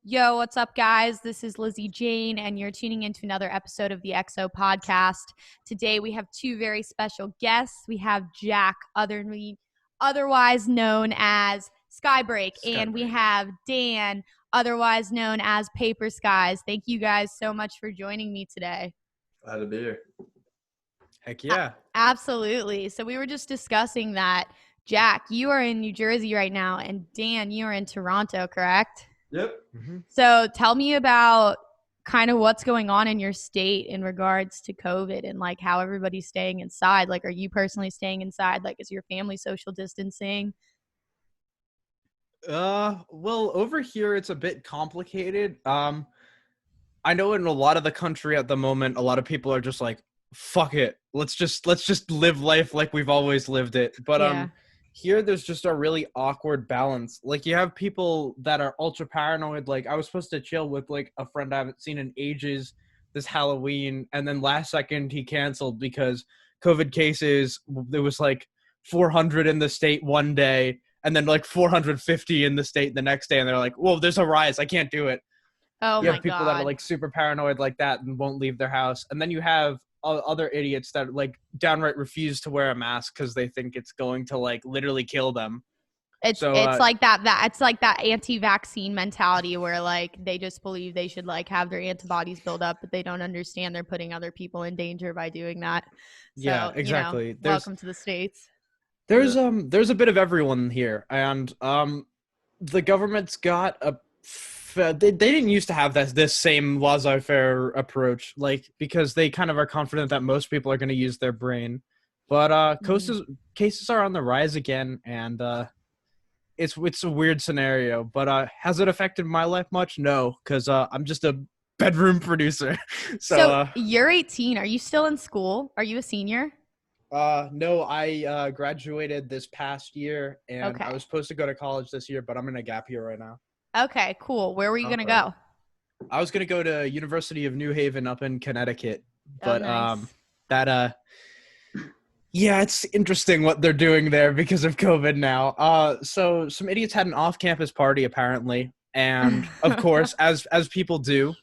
Yo, what's up, guys? This is Lizzie Jane, and you're tuning into another episode of the XO podcast. Today, we have two very special guests. We have Jack, otherwise known as Skybreak, and we have Dan, otherwise known as Paper Skies. Thank you guys so much for joining me today. Glad to be here. Heck yeah. Absolutely. So we were just discussing that. Jack, you are in New Jersey right now, and Dan, you are in Toronto, correct? Yep. Mm-hmm. So tell me about kind of what's going on in your state in regards to COVID and like how everybody's staying inside. Like, are you personally staying inside? Like, is your family social distancing? Well, over here it's a bit complicated. I know in a lot of the country at the moment, a lot of people are just like, fuck it. Let's just live life like we've always lived it. But Yeah. here there's just a really awkward balance. Like you have people that are ultra paranoid. Like I was supposed to chill with like a friend I haven't seen in ages this Halloween, and then last second he canceled because COVID cases, there was like 400 in the state one day and then like 450 in the state the next day, and they're like, whoa, there's a rise, I can't do it. Oh You my have people that are God. like super paranoid like that and won't leave their house, and then you have other idiots that like downright refuse to wear a mask because they think it's going to like literally kill them. It's So, like that it's like that anti-vaccine mentality where like they just believe they should like have their antibodies build up, but they don't understand they're putting other people in danger by doing that. So, yeah, exactly. Welcome to the States. There's a bit of everyone here, and the government's got they didn't used to have this same laissez-faire approach, like because they kind of are confident that most people are going to use their brain, but cases are on the rise again, and it's a weird scenario. But has it affected my life much? No, because I'm just a bedroom producer. So you're 18. Are you still in school? Are you a senior? No, I graduated this past year, and Okay. I was supposed to go to college this year, but I'm in a gap year right now. Okay, cool. Where were you going to Okay. go? I was gonna go to University of New Haven up in Connecticut, but nice. yeah, it's interesting what they're doing there because of COVID now. So some idiots had an off-campus party apparently, and of course, as people do,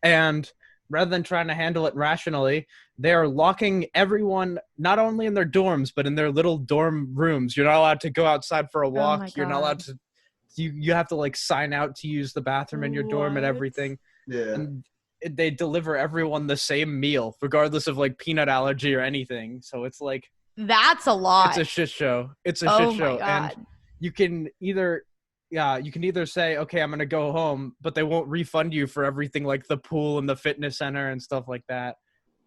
and rather than trying to handle it rationally, they are locking everyone not only in their dorms but in their little dorm rooms. You're not allowed to go outside for a walk. my You're not allowed God. to. You have to like sign out to use the bathroom in your dorm and What? everything. Yeah. And they deliver everyone the same meal regardless of like peanut allergy or anything. So it's like That's a lot. it's a shit show. It's a Oh shit my show. God. And you can either say, okay, I'm gonna go home, but they won't refund you for everything like the pool and the fitness center and stuff like that.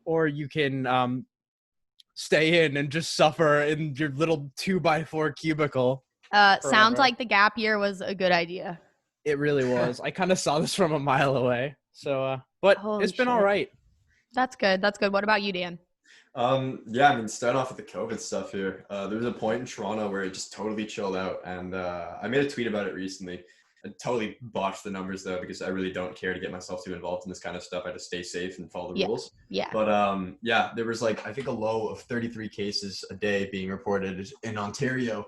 Or you can stay in and just suffer in your little 2x4 cubicle. Sounds forever. like the gap year was a good idea. It really was. I kind of saw this from a mile away. So, but Holy it's been shit. all right. That's good. That's good. What about you, Dan? Yeah, I mean, starting off with the COVID stuff here, there was a point in Toronto where it just totally chilled out, and I made a tweet about it recently. I totally botched the numbers though, because I really don't care to get myself too involved in this kind of stuff. I just stay safe and follow the rules. Yeah. But yeah, there was like, I think a low of 33 cases a day being reported in Ontario.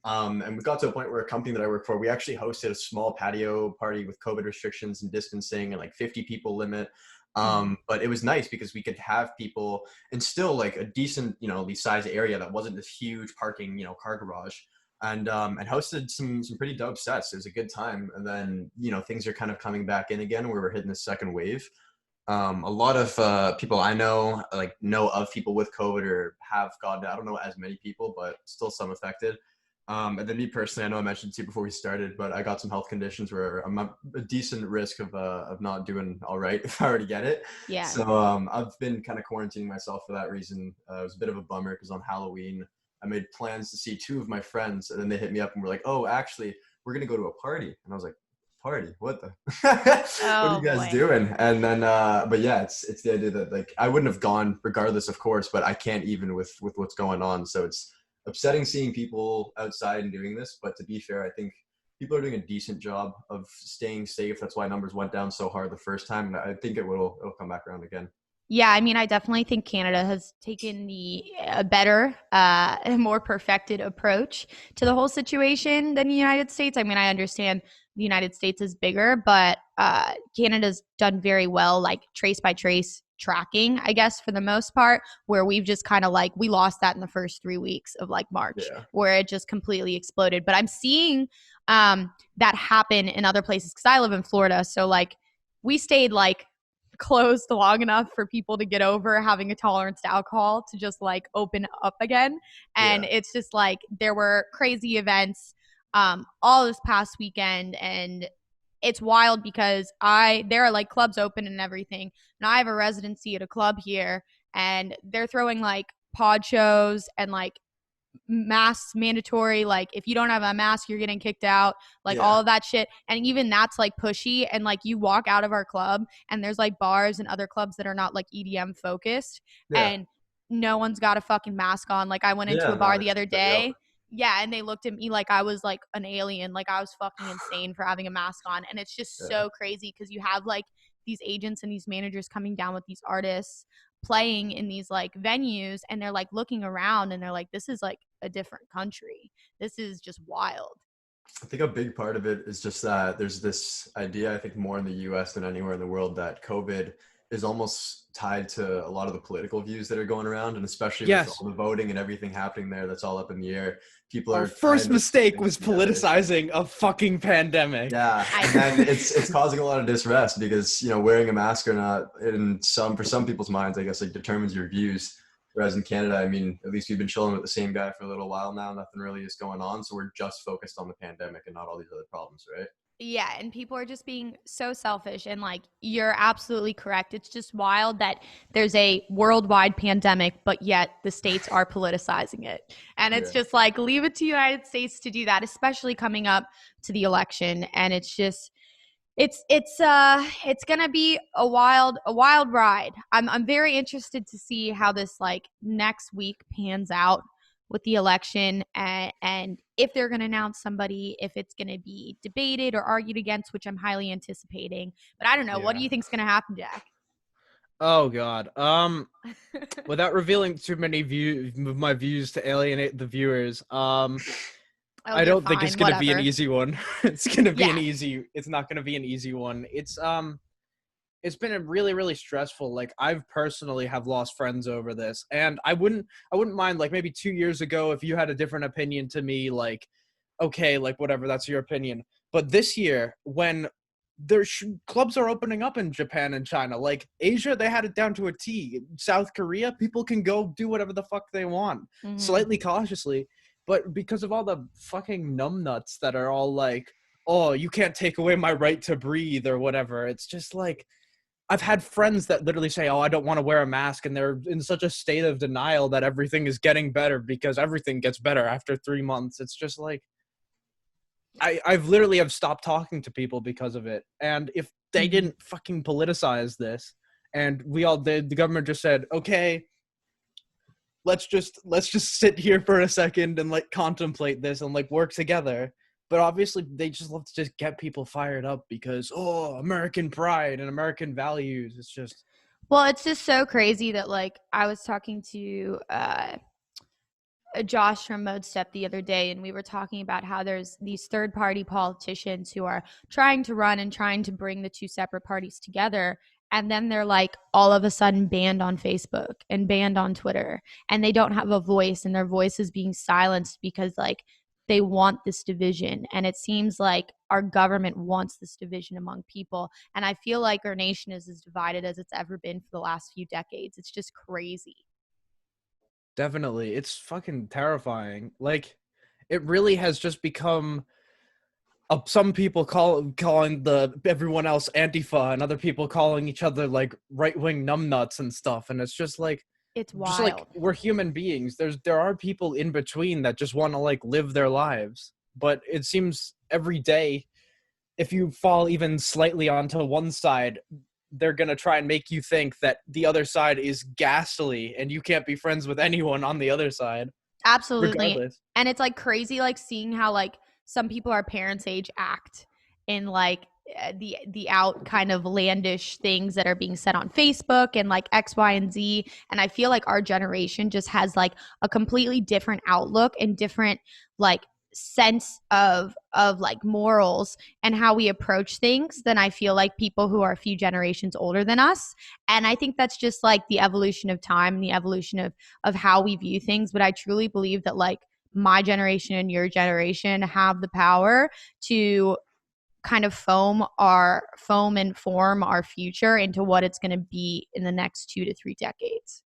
And we got to a point where a company that I work for, we actually hosted a small patio party with COVID restrictions and distancing and like 50 people limit. But it was nice because we could have people and still like a decent, size area that wasn't this huge parking, car garage, and hosted some pretty dope sets. It was a good time. And then, things are kind of coming back in again where we're hitting the second wave. A lot of people I know, know of people with COVID or have gotten it. I don't know as many people, but still some affected. And then me personally, I know I mentioned to you before we started, but I got some health conditions where I'm at a decent risk of not doing all right if I were to get it. Yeah. So I've been kind of quarantining myself for that reason. It was a bit of a bummer because on Halloween, I made plans to see two of my friends, and then they hit me up and were like, "Oh, actually, we're gonna go to a party." And I was like, "Party? What the? What are you guys doing?" And then, but yeah, it's the idea that like I wouldn't have gone regardless, of course, but I can't even with what's going on. So it's upsetting seeing people outside and doing this, but to be fair, I think people are doing a decent job of staying safe. That's why numbers went down so hard the first time, and I think it'll come back around again. Yeah, I mean, I definitely think Canada has taken a better, a more perfected approach to the whole situation than the United States. I mean, I understand the United States is bigger, but Canada's done very well, like trace by trace tracking, I guess, for the most part, where we've just kind of like, we lost that in the first 3 weeks of like March, where it just completely exploded. But I'm seeing that happen in other places because I live in Florida. So like we stayed like closed long enough for people to get over having a tolerance to alcohol to just like open up again. And it's just like there were crazy events all this past weekend, and it's wild because there are like clubs open and everything, and I have a residency at a club here, and they're throwing like pod shows and like masks mandatory, like if you don't have a mask you're getting kicked out, like all of that shit. And even that's like pushy, and like you walk out of our club and there's like bars and other clubs that are not like EDM focused, and no one's got a fucking mask on. Like I went into a bar the other day, and they looked at me like I was like an alien, like I was fucking insane for having a mask on. And it's just so crazy because you have like these agents and these managers coming down with these artists playing in these like venues, and they're like looking around and they're like, this is like a different country. This is just wild. I think a big part of it is just that there's this idea, I think more in the US than anywhere in the world, that COVID is almost tied to a lot of the political views that are going around, and especially with all the voting and everything happening there, that's all up in the air. People Our first mistake was politicizing a fucking pandemic. Yeah, and then it's causing a lot of disrest because, you know, wearing a mask or not, for some people's minds, I guess, like determines your views. Whereas in Canada, I mean, at least we've been chilling with the same guy for a little while now. Nothing really is going on, so we're just focused on the pandemic and not all these other problems, right? Yeah, and people are just being so selfish, and like you're absolutely correct. It's just wild that there's a worldwide pandemic, but yet the states are politicizing it. And it's just like, leave it to the United States to do that, especially coming up to the election. And it's just it's gonna be a wild ride. I'm very interested to see how this like next week pans out with the election, and if they're going to announce somebody, if it's going to be debated or argued against, which I'm highly anticipating. But I don't know. What do you think is going to happen, Jack? Oh God. Without revealing too many my views to alienate the viewers, I don't think it's going to be an easy one. It's going to be it's not going to be an easy one. It's been a really, really stressful. Like I've personally have lost friends over this, and I wouldn't mind like maybe 2 years ago if you had a different opinion to me, like, okay, like whatever, that's your opinion. But this year, when clubs are opening up in Japan and China, like Asia, they had it down to a T. South Korea, people can go do whatever the fuck they want, slightly cautiously. But because of all the fucking numbnuts that are all like, oh, you can't take away my right to breathe or whatever, it's just like, I've had friends that literally say, oh, I don't want to wear a mask, and they're in such a state of denial that everything is getting better because everything gets better after 3 months. It's just like, I've literally have stopped talking to people because of it. And if they didn't fucking politicize this, and the government just said, okay, let's just sit here for a second and like contemplate this and like work together. But obviously, they just love to just get people fired up because, oh, American pride and American values. It's just... Well, it's just so crazy that, like, I was talking to Josh from Mode Step the other day, and we were talking about how there's these third-party politicians who are trying to run and trying to bring the two separate parties together, and then they're, like, all of a sudden banned on Facebook and banned on Twitter, and they don't have a voice, and their voice is being silenced because, like, they want this division. And it seems like our government wants this division among people. And I feel like our nation is as divided as it's ever been for the last few decades. It's just crazy. Definitely. It's fucking terrifying. Like, it really has just become some people calling everyone else Antifa, and other people calling each other like right-wing numbnuts and stuff. And it's just like, it's wild. Just like, we're human beings. There are people in between that just want to like live their lives. But it seems every day, if you fall even slightly onto one side, they're going to try and make you think that the other side is ghastly and you can't be friends with anyone on the other side. Absolutely. Regardless. And it's like crazy, like seeing how like some people our parents' age act in like the out kind of outlandish things that are being said on Facebook and like X, Y, and Z. And I feel like our generation just has like a completely different outlook and different like sense of like morals and how we approach things than I feel like people who are a few generations older than us. And I think that's just like the evolution of time and the evolution of how we view things. But I truly believe that like my generation and your generation have the power to kind of foam and form our future into what it's going to be in the next 2 to 3 decades.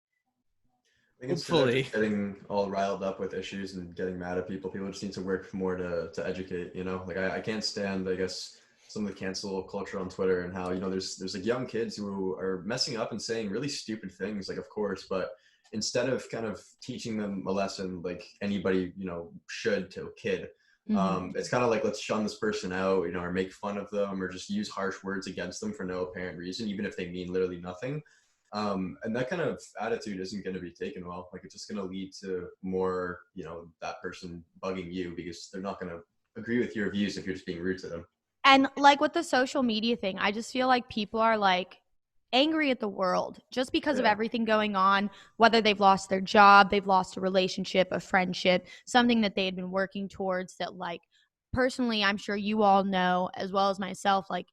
I think instead of just getting all riled up with issues and getting mad at people just need to work more to educate, you know? Like I can't stand, I guess, some of the cancel culture on Twitter and how, you know, there's like young kids who are messing up and saying really stupid things, like of course, but instead of kind of teaching them a lesson like anybody, you know, should to a kid, it's kind of like, let's shun this person out, you know, or make fun of them or just use harsh words against them for no apparent reason, even if they mean literally nothing. And that kind of attitude isn't going to be taken well. Like it's just going to lead to more, you know, that person bugging you because they're not going to agree with your views if you're just being rude to them. And like with the social media thing, I just feel like people are like angry at the world just because of everything going on, whether they've lost their job, they've lost a relationship, a friendship, something that they had been working towards that like personally, I'm sure you all know as well as myself, like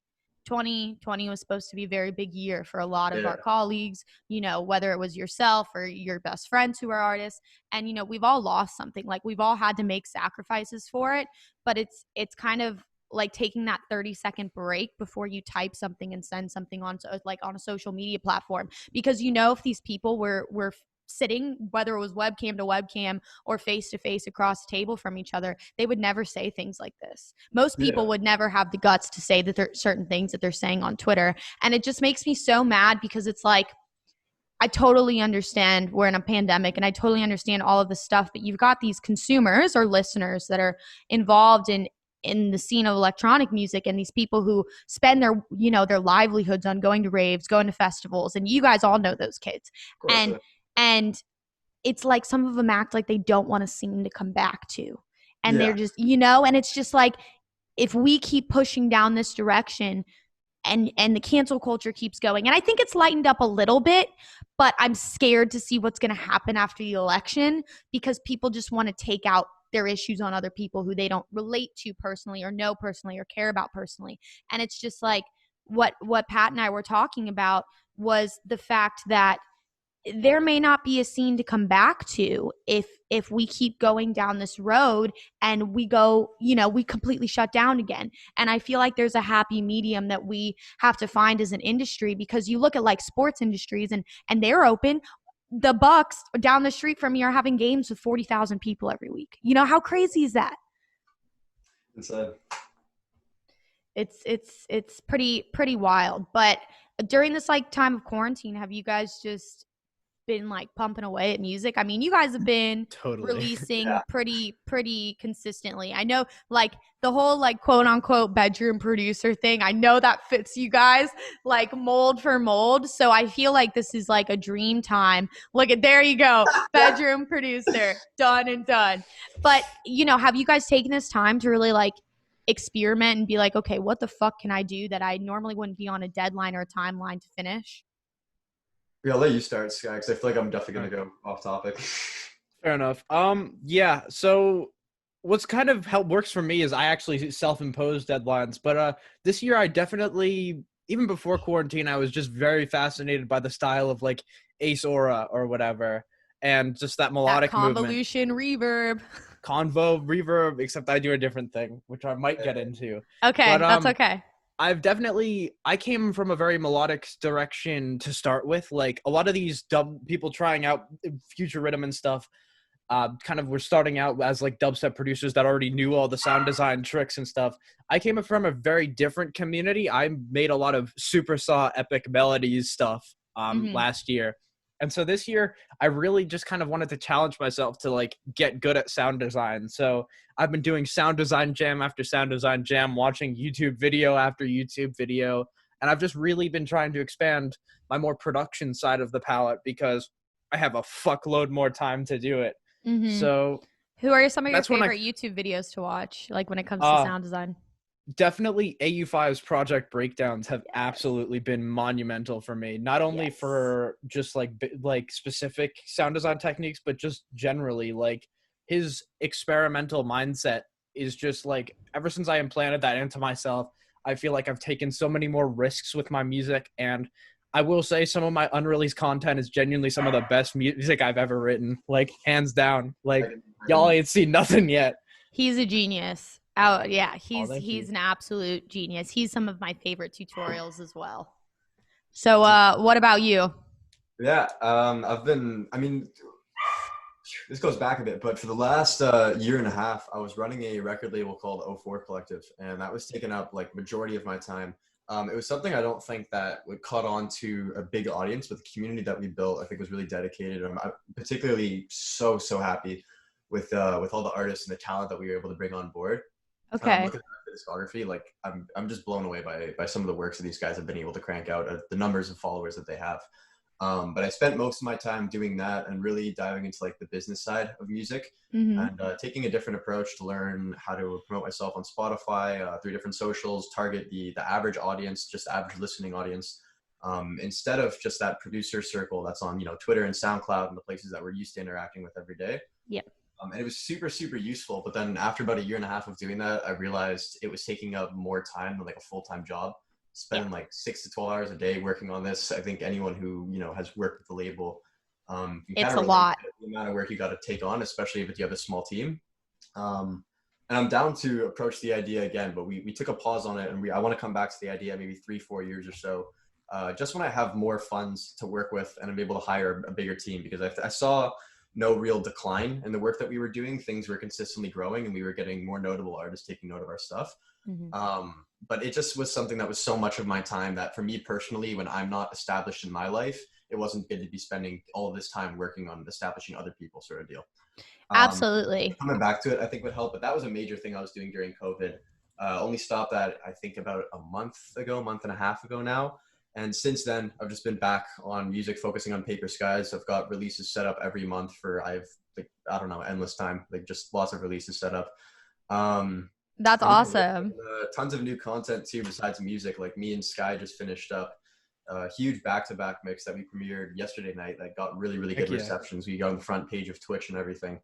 2020 was supposed to be a very big year for a lot of our colleagues, you know, whether it was yourself or your best friends who are artists. And, you know, we've all lost something, like we've all had to make sacrifices for it, but it's kind of like taking that 30-second break before you type something and send something on like on a social media platform, because, you know, if these people were sitting, whether it was webcam to webcam or face to face across the table from each other, they would never say things like this. Most people would never have the guts to say that there are certain things that they're saying on Twitter. And it just makes me so mad because it's like, I totally understand we're in a pandemic and I totally understand all of this stuff, but you've got these consumers or listeners that are involved in the scene of electronic music, and these people who spend their, you know, their livelihoods on going to raves, going to festivals, and you guys all know those kids. And it's like some of them act like they don't want a scene to come back to. And they're just, you know, and it's just like, if we keep pushing down this direction and the cancel culture keeps going, and I think it's lightened up a little bit, but I'm scared to see what's going to happen after the election, because people just want to take out their issues on other people who they don't relate to personally or know personally or care about personally. And it's just like what Pat and I were talking about was the fact that there may not be a scene to come back to if we keep going down this road and we go, you know, we completely shut down again. And I feel like there's a happy medium that we have to find as an industry, because you look at like sports industries and they're open. The Bucks down the street from me are having games with 40,000 people every week. You know, how crazy is that? Insane. It's pretty wild. But during this like time of quarantine, have you guys just been like pumping away at music? I mean, you guys have been releasing pretty consistently. I know like the whole like quote unquote bedroom producer thing, I know that fits you guys like mold for mold. So I feel like this is like a dream time. Look at, there you go. Bedroom producer, done and done. But, you know, have you guys taken this time to really like experiment and be like, okay, what the fuck can I do that I normally wouldn't be on a deadline or a timeline to finish? Yeah, I'll let you start, Sky, because I feel like I'm definitely going to go off topic. Fair enough. Yeah, so what's kind of how works for me is I actually self-impose deadlines. But this year I definitely, even before quarantine, I was just very fascinated by the style of like Ace Aura or whatever, and just that melodic convolution movement. Reverb. Convo, reverb, except I do a different thing, which I might get into. Okay, but, that's okay. I came from a very melodic direction to start with. Like a lot of these people trying out future rhythm and stuff, kind of were starting out as like dubstep producers that already knew all the sound design tricks and stuff. I came from a very different community. I made a lot of super saw epic melodies stuff last year. And so this year, I really just kind of wanted to challenge myself to like get good at sound design. So I've been doing sound design jam after sound design jam, watching YouTube video after YouTube video. And I've just really been trying to expand my more production side of the palette because I have a fuckload more time to do it. So who are some of your favorite YouTube videos to watch, like when it comes to sound design? Definitely AU5's project breakdowns have absolutely been monumental for me, not only for just like specific sound design techniques, but just generally like his experimental mindset is just like, ever since I implanted that into myself, I feel like I've taken so many more risks with my music. And I will say some of my unreleased content is genuinely some of the best music I've ever written, like hands down. Like y'all ain't seen nothing yet. He's a genius. Oh yeah, he's you. an absolute genius. He's some of my favorite tutorials as well. So what about you? Yeah, this goes back a bit, but for the last year and a half, I was running a record label called O4 Collective, and that was taking up like majority of my time. It was something I don't think that would caught on to a big audience, but the community that we built, I think, was really dedicated. I'm particularly so happy with all the artists and the talent that we were able to bring on board. Okay. Looking at the discography, like I'm just blown away by some of the works that these guys have been able to crank out, the numbers of followers that they have. But I spent most of my time doing that and really diving into like the business side of music and taking a different approach to learn how to promote myself on Spotify, through different socials, target the average audience, just average listening audience, instead of just that producer circle that's on, Twitter and SoundCloud and the places that we're used to interacting with every day. Yeah. And it was super useful. But then after about a year and a half of doing that, I realized it was taking up more time than like a full-time job. Spending like 6 to 12 hours a day working on this. I think anyone who has worked with the label, it's a lot. The amount of work you got to take on, especially if you have a small team. And I'm down to approach the idea again, but we took a pause on it, and I want to come back to the idea maybe 3-4 years or so, just when I have more funds to work with and I'm able to hire a bigger team, because I saw no real decline in the work that we were doing. Things were consistently growing, and we were getting more notable artists taking note of our stuff. But it just was something that was so much of my time that for me personally, when I'm not established in my life, it wasn't good to be spending all of this time working on establishing other people, sort of deal. Absolutely. Coming back to it, I think would help, but that was a major thing I was doing during COVID. Only stopped that, I think, about a month and a half ago now. And since then, I've just been back on music, focusing on Paper Skies. I've got releases set up every month endless time, like just lots of releases set up. That's awesome. Tons of new content too, besides music. Like me and Sky just finished up a huge back-to-back mix that we premiered yesterday night that got really good receptions. We got on the front page of Twitch and everything.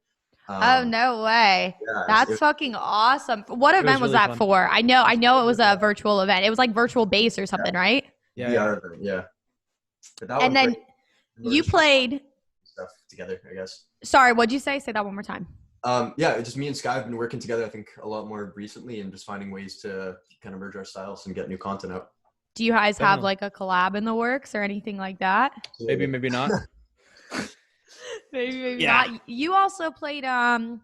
Oh, no way. Yeah, that's fucking awesome. What event was that for? I know it was a virtual event. It was like virtual bass or something, right? Yeah. And then you played stuff together, I guess. Sorry, what'd you say? Say that one more time. Just me and Sky have been working together, I think, a lot more recently, and just finding ways to kind of merge our styles and get new content out. Do you guys have like a collab in the works or anything like that? Maybe not. maybe not. You also played the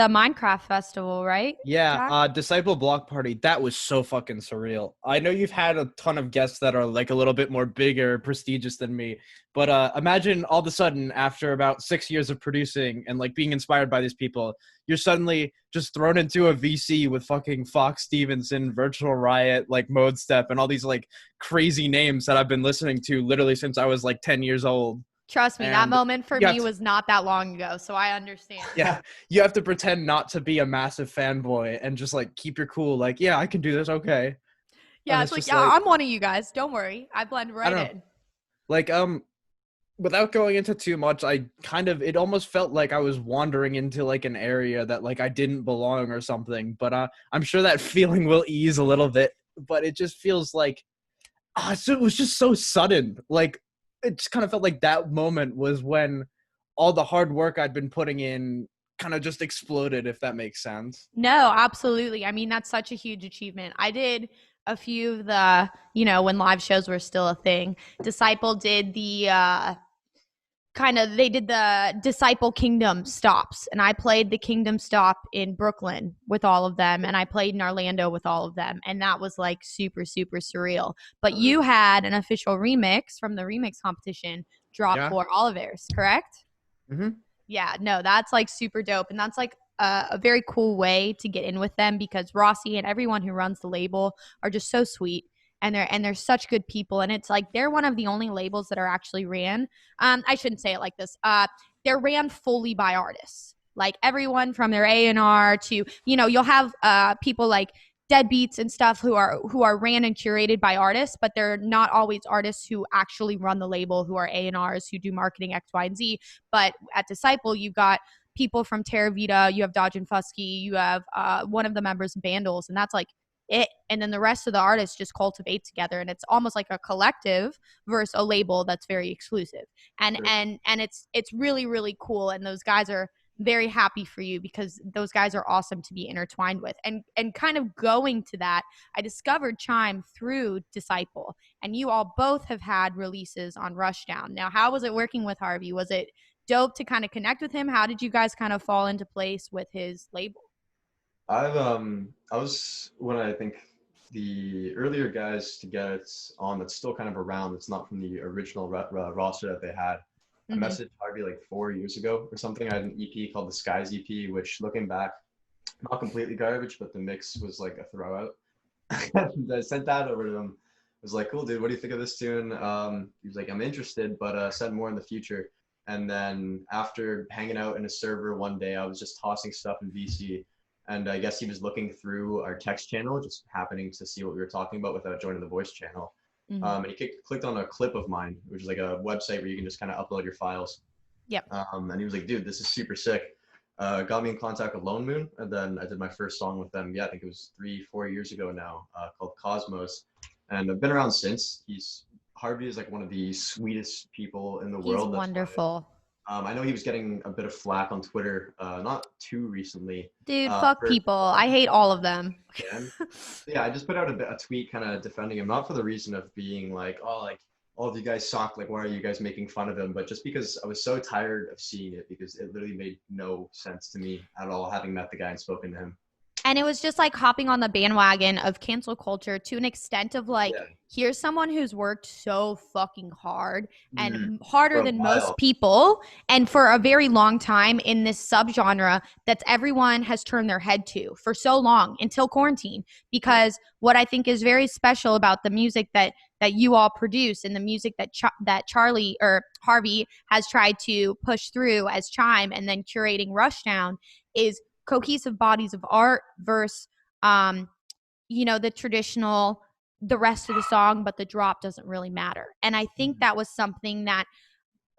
Minecraft festival, right? Yeah, Disciple Block Party. That was so fucking surreal. I know you've had a ton of guests that are like a little bit more bigger, prestigious than me, but imagine all of a sudden, after about 6 years of producing and like being inspired by these people, you're suddenly just thrown into a VC with fucking Fox Stevenson, Virtual Riot, like Mode Step, and all these like crazy names that I've been listening to literally since I was like 10 years old. Trust me, that moment for me was not that long ago, so I understand. Yeah, you have to pretend not to be a massive fanboy and just like keep your cool. Like, yeah, I can do this. Okay. Yeah, it's like, I'm one of you guys. Don't worry, I blend right in. Like, without going into too much, it almost felt like I was wandering into like an area that like I didn't belong or something. But I'm sure that feeling will ease a little bit. But it just feels like, so it was just so sudden. Like, it just kind of felt like that moment was when all the hard work I'd been putting in kind of just exploded, if that makes sense. No, absolutely. I mean, that's such a huge achievement. I did a few of the, when live shows were still a thing. Disciple did the they did the Disciple Kingdom stops, and I played the Kingdom stop in Brooklyn with all of them, and I played in Orlando with all of them, and that was like super surreal. But you had an official remix from the remix competition drop for Oliver's, correct? Mm-hmm. Yeah, no, that's like super dope, and that's like a very cool way to get in with them, because Rossi and everyone who runs the label are just so sweet. And they're such good people, and it's like they're one of the only labels that are actually ran. I shouldn't say it like this. They're ran fully by artists. Like everyone from their A&R to you'll have people like Deadbeats and stuff who are ran and curated by artists, but they're not always artists who actually run the label, who are A&Rs who do marketing X, Y, and Z. But at Disciple, you've got people from Terra Vita, you have Dodge and Fusky, you have one of the members of Vandals, and that's like it. And then the rest of the artists just cultivate together, and it's almost like a collective versus a label that's very exclusive. And Sure. and it's really, really cool. And those guys are very happy for you because those guys are awesome to be intertwined with. And kind of going to that, I discovered Chime through Disciple, and you all both have had releases on Rushdown. Now, how was it working with Harvey? Was it dope to kind of connect with him? How did you guys kind of fall into place with his label? I was one of, I think, the earlier guys to get on that's still kind of around. It's not from the original roster that they had. I messaged Harvey like 4 years ago or something. I had an EP called the Skies EP, which looking back, not completely garbage, but the mix was like a throwout. And I sent that over to him. I was like, cool, dude, what do you think of this tune? He was like, I'm interested, but send more in the future. And then after hanging out in a server one day, I was just tossing stuff in VC. And I guess he was looking through our text channel, just happening to see what we were talking about without joining the voice channel. And he clicked on a clip of mine, which is like a website where you can just kind of upload your files. Yep. And he was like, dude, this is super sick. Got me in contact with Lone Moon, and then I did my first song with them. Yeah, I think it was 3-4 years ago now, called Cosmos. And I've been around since. Harvey is like one of the sweetest people in the world. He's wonderful. I know he was getting a bit of flack on Twitter, not too recently. Dude, fuck people. I hate all of them. Yeah, I just put out a tweet kind of defending him, not for the reason of being like, oh, like, all of you guys suck, like, why are you guys making fun of him? But just because I was so tired of seeing it, because it literally made no sense to me at all, having met the guy and spoken to him. And it was just like hopping on the bandwagon of cancel culture to an extent of like, here's someone who's worked so fucking hard and harder than most people. And for a very long time in this subgenre that everyone has turned their head to for so long until quarantine. Because what I think is very special about the music that you all produce and the music that Charlie or Harvey has tried to push through as Chime and then curating Rushdown is cohesive bodies of art versus the traditional, the rest of the song, but the drop doesn't really matter. And I think that was something that,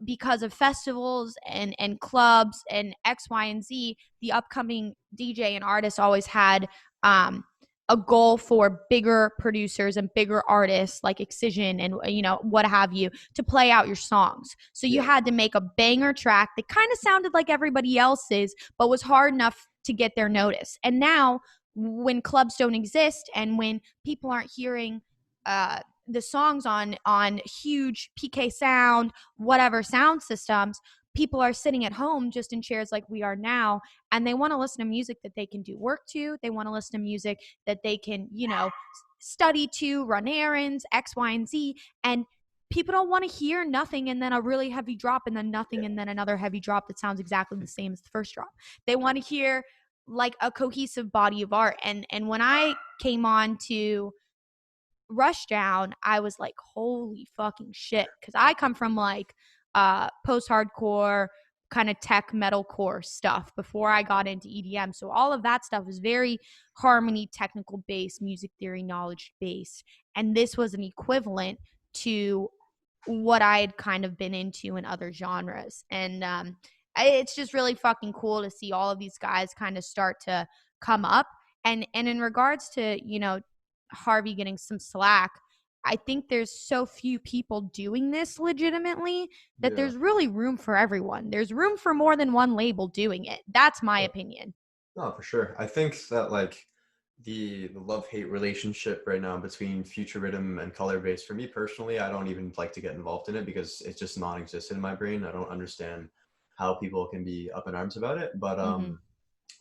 because of festivals and clubs and X, Y, and Z, the upcoming DJ and artists always had a goal for bigger producers and bigger artists like Excision and what have you to play out your songs. So you had to make a banger track that kind of sounded like everybody else's, but was hard enough to get their notice. And now when clubs don't exist and when people aren't hearing the songs on huge PK sound, whatever sound systems, people are sitting at home just in chairs like we are now, and they want to listen to music that they can do work to. They want to listen to music that they can, study to, run errands, X, Y, and Z. And people don't want to hear nothing and then a really heavy drop and then nothing and then another heavy drop that sounds exactly the same as the first drop. They want to hear like a cohesive body of art. And when I came on to Rushdown, I was like, holy fucking shit. Because I come from like post-hardcore kind of tech metalcore stuff before I got into EDM. So all of that stuff is very harmony, technical based, music theory, knowledge based. And this was an equivalent to what I had kind of been into in other genres. And it's just really fucking cool to see all of these guys kind of start to come up. And in regards to, Harvey getting some slack, I think there's so few people doing this legitimately that there's really room for everyone. There's room for more than one label doing it. That's my opinion. No, for sure. I think that like the love-hate relationship right now between future rhythm and color bass, for me personally, I don't even like to get involved in it because it's just non-existent in my brain. I don't understand how people can be up in arms about it. But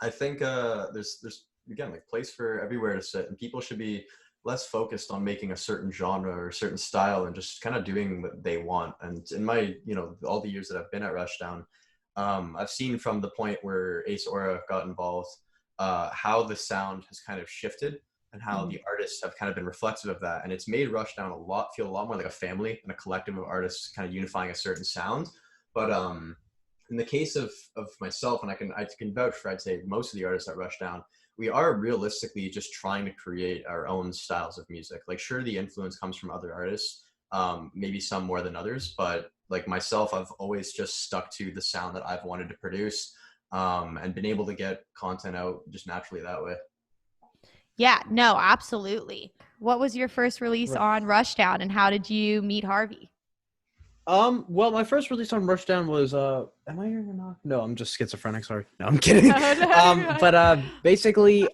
I think there's again like place for everywhere to sit, and people should be less focused on making a certain genre or a certain style and just kind of doing what they want. And in my, all the years that I've been at Rushdown, I've seen from the point where Ace Aura got involved, how the sound has kind of shifted and how the artists have kind of been reflective of that. And it's made Rushdown feel a lot more like a family and a collective of artists kind of unifying a certain sound. But in the case of myself, and I can vouch for, I'd say most of the artists at Rushdown, we are realistically just trying to create our own styles of music. Like, sure, the influence comes from other artists, maybe some more than others, but like myself, I've always just stuck to the sound that I've wanted to produce. and been able to get content out just naturally that way. Yeah, no, absolutely. What was your first release Right. on Rushdown, and how did you meet Harvey? Well, my first release on Rushdown was am I hearing a knock? No, I'm just schizophrenic, sorry. No, I'm kidding. Basically,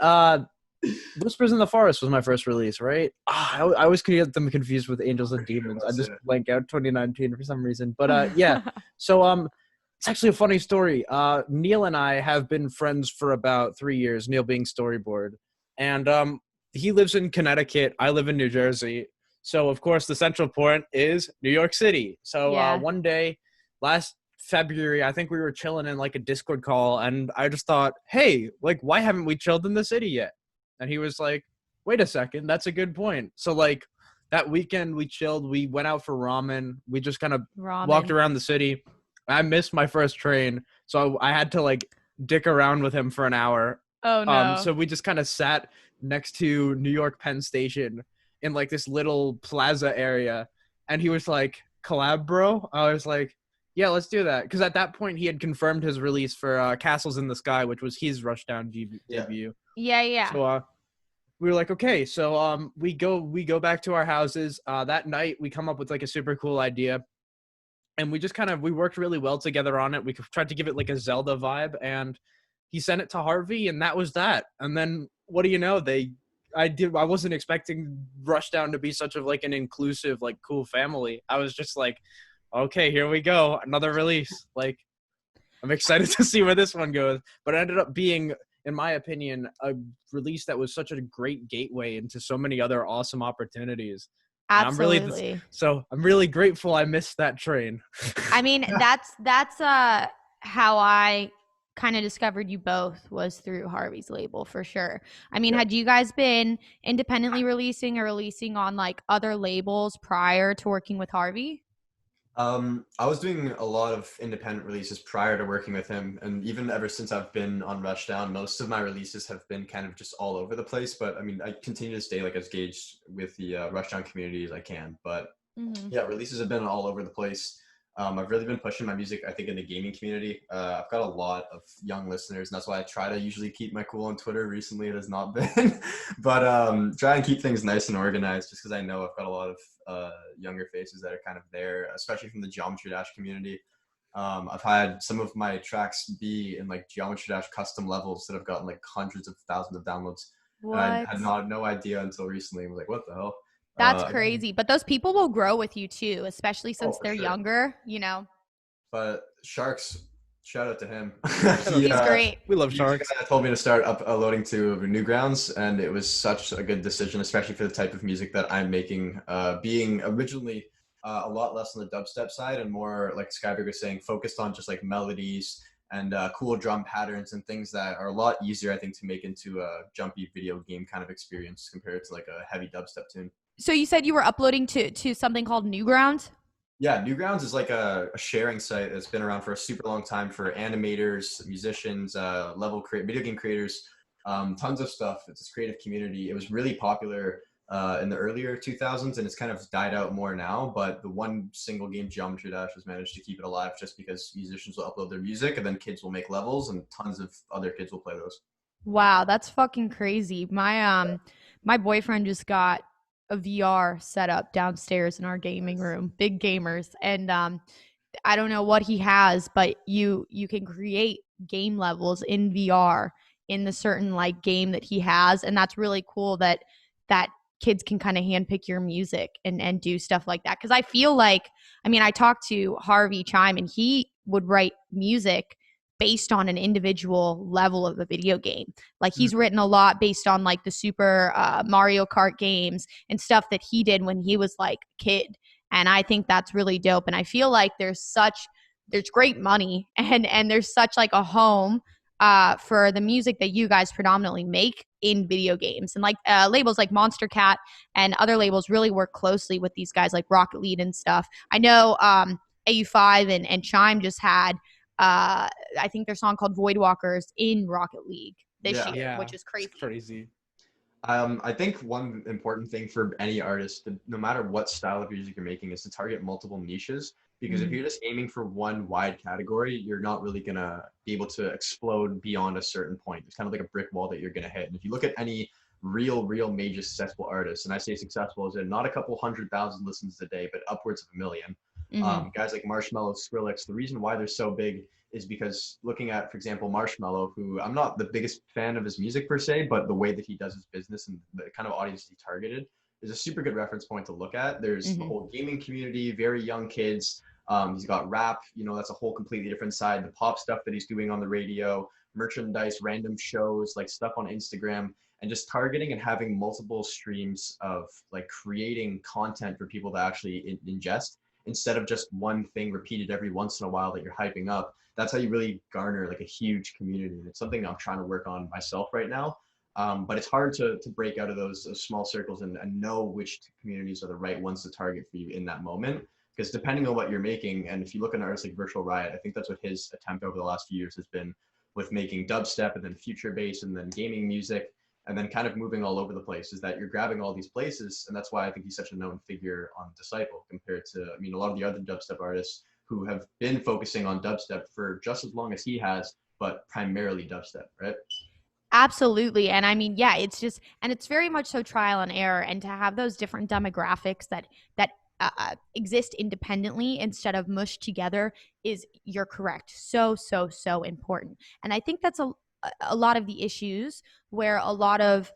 Whispers in the Forest was my first release, right? I always could get them confused with Angels and Demons. I just blank out 2019 for some reason. But yeah. So it's actually a funny story. Neil and I have been friends for about 3 years, Neil being storyboard. And he lives in Connecticut, I live in New Jersey. So of course the central point is New York City. So Yeah. one day last February, I think we were chilling in like a Discord call, and I just thought, hey, like, why haven't we chilled in the city yet? And he was like, wait a second, that's a good point. So like that weekend we chilled, we went out for ramen, we just kind of walked around the city. I missed my first train, so I had to like dick around with him for an hour. Oh no. So we just kind of sat next to New York Penn Station in like this little plaza area, and he was like, collab, bro? I was like, yeah, let's do that. Because at that point, he had confirmed his release for Castles in the Sky, which was his Rushdown debut. Yeah. So we were like, okay. So we go back to our houses. That night, we come up with like a super cool idea. And we just we worked really well together on it. We tried to give it like a Zelda vibe. And he sent it to Harvey, and that was that. And then, what do you know? I wasn't expecting Rushdown to be such of like an inclusive, like cool family. I was just like, okay, here we go, another release. Like, I'm excited to see where this one goes. But it ended up being, in my opinion, a release that was such a great gateway into so many other awesome opportunities. Absolutely. I'm really grateful I missed that train. I mean, that's how I kind of discovered you both, was through Harvey's label, for sure. I mean, had you guys been independently releasing or releasing on like other labels prior to working with Harvey? I was doing a lot of independent releases prior to working with him, and even ever since I've been on Rushdown, most of my releases have been kind of just all over the place. But I mean, I continue to stay like as engaged with the Rushdown community as I can. But yeah, releases have been all over the place. I've really been pushing my music, I think, in the gaming community. I've got a lot of young listeners, and that's why I try to usually keep my cool on Twitter. Recently, it has not been, but try and keep things nice and organized, just because I know I've got a lot of younger faces that are kind of there, especially from the Geometry Dash community. I've had some of my tracks be in like Geometry Dash custom levels that have gotten like hundreds of thousands of downloads. What? And I had no idea until recently. I was like, what the hell? That's crazy. But those people will grow with you too, especially since they're younger, you know. But Sharks, shout out to him. He's great. We love Sharks. He told me to start uploading to Newgrounds, and it was such a good decision, especially for the type of music that I'm making. Being originally a lot less on the dubstep side and more, like Skybreak was saying, focused on just like melodies and cool drum patterns and things that are a lot easier, I think, to make into a jumpy video game kind of experience compared to like a heavy dubstep tune. So you said you were uploading to something called Newgrounds? Yeah, Newgrounds is like a sharing site that's been around for a super long time for animators, musicians, video game creators, tons of stuff. It's this creative community. It was really popular in the earlier 2000s, and it's kind of died out more now. But the one single game, Geometry Dash, has managed to keep it alive just because musicians will upload their music, and then kids will make levels, and tons of other kids will play those. Wow, that's fucking crazy. My boyfriend just got a VR set up downstairs in our gaming room. Big gamers, and I don't know what he has, but you can create game levels in VR in the certain like game that he has, and that's really cool that kids can kind of handpick your music and do stuff like that. Because I feel like, I mean, I talked to Harvey Chime, and he would write music based on an individual level of the video game. Like he's written a lot based on like the Super Mario Kart games and stuff that he did when he was like a kid. And I think that's really dope. And I feel like there's great money and there's such like a home for the music that you guys predominantly make in video games. And like labels like Monster Cat and other labels really work closely with these guys like Rocket League and stuff. I know AU5 and Chime just had I think their song called Voidwalkers in Rocket League this year, which is crazy. It's crazy. I think one important thing for any artist, no matter what style of music you're making, is to target multiple niches, Because if you're just aiming for one wide category, you're not really going to be able to explode beyond a certain point. It's kind of like a brick wall that you're going to hit. And if you look at any real major successful artists, and I say successful as in not a couple 100,000 listens a day, but upwards of 1 million. Guys like Marshmello, Skrillex, the reason why they're so big is because looking at, for example, Marshmello, who I'm not the biggest fan of his music per se, but the way that he does his business and the kind of audience he targeted is a super good reference point to look at. There's the whole gaming community, very young kids. He's got rap, that's a whole completely different side. The pop stuff that he's doing on the radio, merchandise, random shows, like stuff on Instagram, and just targeting and having multiple streams of like creating content for people to actually ingest instead of just one thing repeated every once in a while that you're hyping up. That's how you really garner like a huge community. And it's something I'm trying to work on myself right now. But it's hard to break out of those small circles and know which communities are the right ones to target for you in that moment. Because depending on what you're making, and if you look at an artist like Virtual Riot, I think that's what his attempt over the last few years has been with making dubstep and then future bass and then gaming music and then kind of moving all over the place, is that you're grabbing all these places. And that's why I think he's such a known figure on Disciple compared to, a lot of the other dubstep artists who have been focusing on dubstep for just as long as he has, but primarily dubstep, right? Absolutely. And I mean, yeah, it's just, and it's very much so trial and error, and to have those different demographics that exist independently instead of mushed together is, you're correct, so important. And I think that's a lot of the issues where a lot of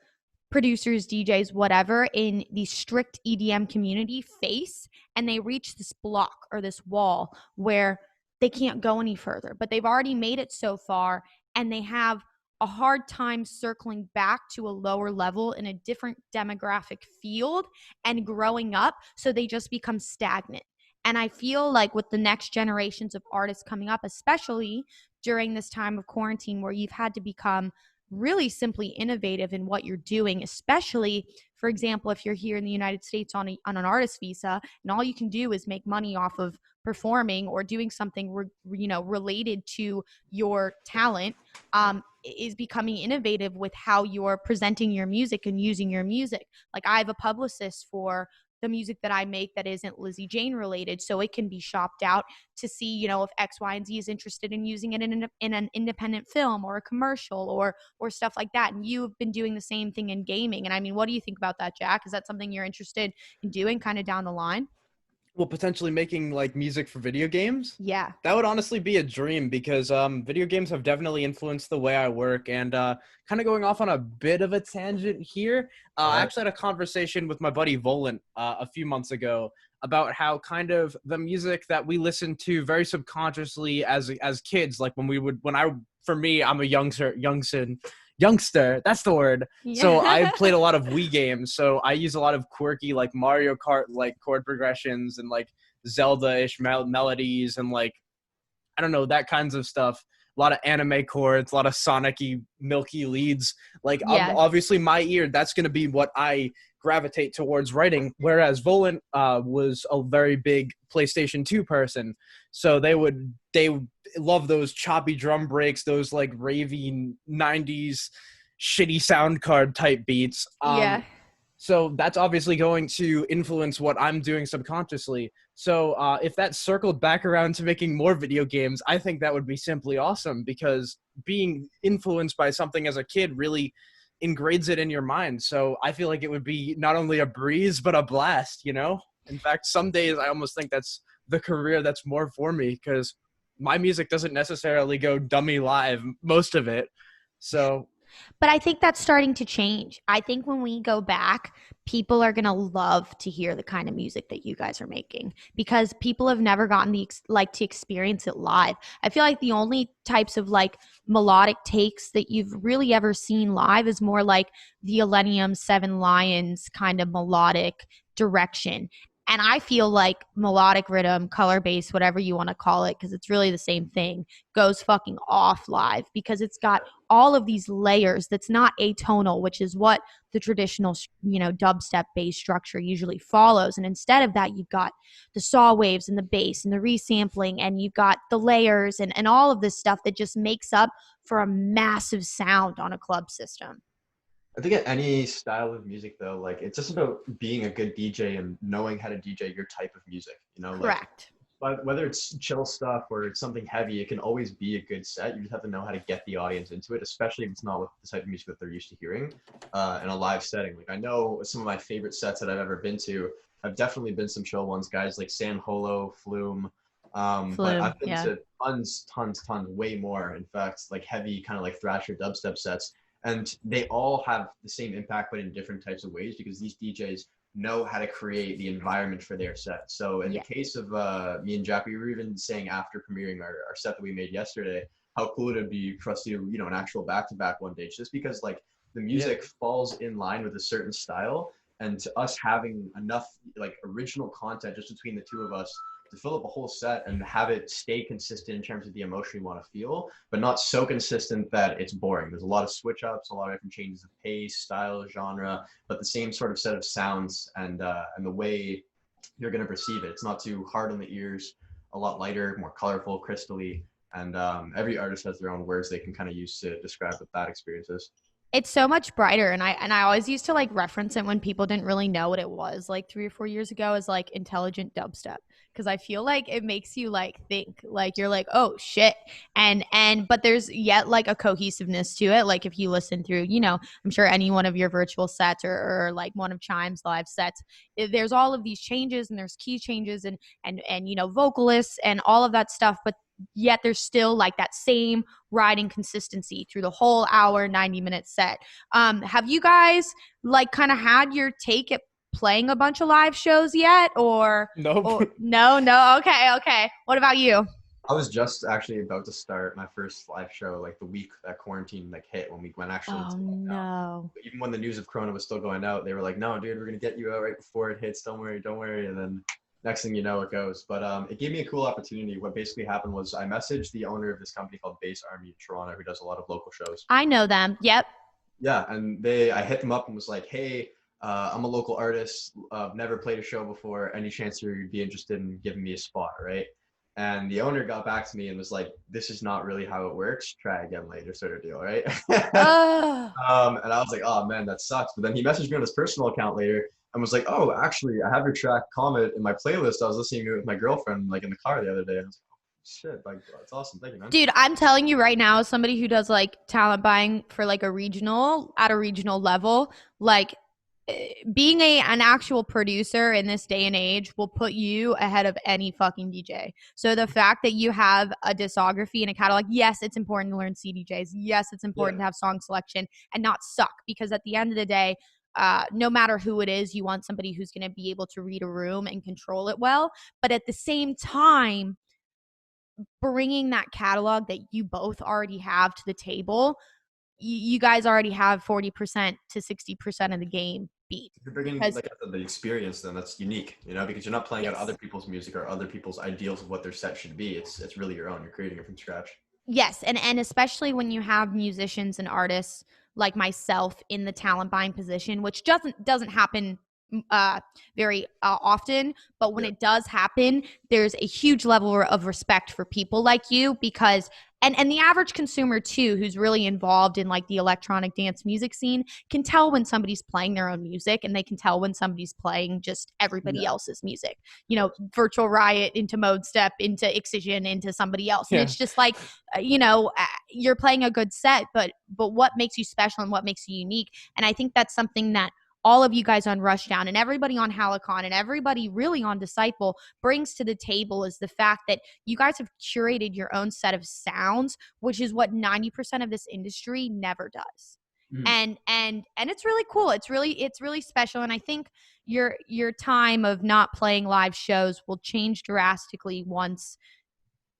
producers, DJs, whatever, in the strict EDM community face, and they reach this block or this wall where they can't go any further, but they've already made it so far, and they have a hard time circling back to a lower level in a different demographic field and growing up, so they just become stagnant. And I feel like with the next generations of artists coming up, especially during this time of quarantine where you've had to become really simply innovative in what you're doing, especially, for example, if you're here in the United States on an artist visa and all you can do is make money off of performing or doing something related to your talent, is becoming innovative with how you're presenting your music and using your music. Like, I have a publicist for the music that I make that isn't Lizzie Jane related, so it can be shopped out to see, if X, Y, and Z is interested in using it in an independent film or a commercial or stuff like that. And you've been doing the same thing in gaming. And I mean, what do you think about that, Jack? Is that something you're interested in doing kind of down the line? Well, potentially making like music for video games. Yeah. That would honestly be a dream, because video games have definitely influenced the way I work. And kind of going off on a bit of a tangent here, I actually had a conversation with my buddy Volant a few months ago about how kind of the music that we listened to very subconsciously as kids, like for me, I'm a youngster, that's the word. Yeah. So I played a lot of Wii games, so I use a lot of quirky like Mario Kart like chord progressions and like Zelda-ish melodies and like, I don't know, that kinds of stuff. A lot of anime chords, a lot of Sonic-y milky leads. Like, Yeah. Obviously my ear, that's going to be what I gravitate towards writing, whereas Volant was a very big PlayStation 2 person, so they love those choppy drum breaks, those like ravey 90s shitty sound card type beats. Yeah. So that's obviously going to influence what I'm doing subconsciously. So if that circled back around to making more video games, I think that would be simply awesome, because being influenced by something as a kid really engrades it in your mind. So I feel like it would be not only a breeze, but a blast, In fact, some days I almost think that's the career that's more for me, because my music doesn't necessarily go dummy live, most of it. So, but I think that's starting to change. I think when we go back, people are going to love to hear the kind of music that you guys are making, because people have never gotten to experience it live. I feel like the only types of like melodic takes that you've really ever seen live is more like the Millennium Seven Lions kind of melodic direction. And I feel like melodic rhythm, color bass, whatever you want to call it, because it's really the same thing, goes fucking off live, because it's got all of these layers that's not atonal, which is what the traditional, dubstep bass structure usually follows. And instead of that, you've got the saw waves and the bass and the resampling, and you've got the layers and all of this stuff that just makes up for a massive sound on a club system. I think at any style of music, though, like, it's just about being a good DJ and knowing how to DJ your type of music, Correct. But whether it's chill stuff or it's something heavy, it can always be a good set. You just have to know how to get the audience into it, especially if it's not with the type of music that they're used to hearing in a live setting. Like I know some of my favorite sets that I've ever been to have definitely been some chill ones, guys like San Holo, Flume. But Flume, I've been yeah. to tons, way more. In fact, like heavy kind of like thrasher dubstep sets. And they all have the same impact, but in different types of ways because these DJs know how to create the environment for their set. So in the case of me and Jack, we were even saying after premiering our set that we made yesterday, how cool it would be for us to do, an actual back-to-back one day, just because like the music falls in line with a certain style, and to us having enough like original content just between the two of us to fill up a whole set and have it stay consistent in terms of the emotion you want to feel, but not so consistent that it's boring. There's a lot of switch ups, a lot of different changes of pace, style, genre, but the same sort of set of sounds and the way you're going to perceive it. It's not too hard on the ears, a lot lighter, more colorful, crystally, and every artist has their own words they can kind of use to describe what that experience is. It's so much brighter, and I always used to like reference it when people didn't really know what it was like 3 or 4 years ago as like intelligent dubstep, because I feel like it makes you like think, like you're like, oh shit, and but there's yet like a cohesiveness to it. Like if you listen through, I'm sure any one of your virtual sets or like one of Chime's live sets, there's all of these changes and there's key changes and vocalists and all of that stuff, but yet there's still like that same riding consistency through the whole hour 90-minute set. Have you guys like kind of had your take at playing a bunch of live shows yet, or Nope. no? Okay, what about you? I was just actually about to start my first live show like the week that quarantine like hit, when we went actually into lockdown. No. But even when the news of Corona was still going out, they were like, no, dude, we're gonna get you out right before it hits, don't worry. And then next thing you know, it goes. But it gave me a cool opportunity. What basically happened was I messaged the owner of this company called Bass Army in Toronto, who does a lot of local shows. I know them. Yep. Yeah, and I hit them up and was like, hey, I'm a local artist, never played a show before, any chance you'd be interested in giving me a spot, right? And the owner got back to me and was like, this is not really how it works, try again later, sort of deal, right? And I was like, oh man, that sucks. But then he messaged me on his personal account later and was like, oh, actually, I have your track Comet in my playlist. I was listening to it with my girlfriend like in the car the other day. And I was like, oh, shit, like that's awesome. Thank you, man. Dude, I'm telling you right now, as somebody who does like talent buying for like at a regional level, like being an actual producer in this day and age will put you ahead of any fucking DJ. So the fact that you have a discography and a catalog, yes, it's important to learn CDJs. Yes, it's important to have song selection and not suck, because at the end of the day, no matter who it is, you want somebody who's going to be able to read a room and control it well. But at the same time, bringing that catalog that you both already have to the table, you guys already have 40% to 60% of the game beat. If you're bringing like the experience, then that's unique, because you're not playing out other people's music or other people's ideals of what their set should be. It's really your own. You're creating it from scratch. Yes, and especially when you have musicians and artists like myself in the talent buying position, which doesn't happen very often, but when it does happen, there's a huge level of respect for people like you, because and the average consumer too, who's really involved in like the electronic dance music scene, can tell when somebody's playing their own music, and they can tell when somebody's playing just everybody else's music. Virtual Riot into Mode Step into Excision into somebody else, and it's just like you're playing a good set, but what makes you special and what makes you unique? And I think that's something that all of you guys on Rushdown and everybody on Halicon and everybody really on Disciple brings to the table, is the fact that you guys have curated your own set of sounds, which is what 90% of this industry never does. And it's really cool. It's really special. And I think your time of not playing live shows will change drastically once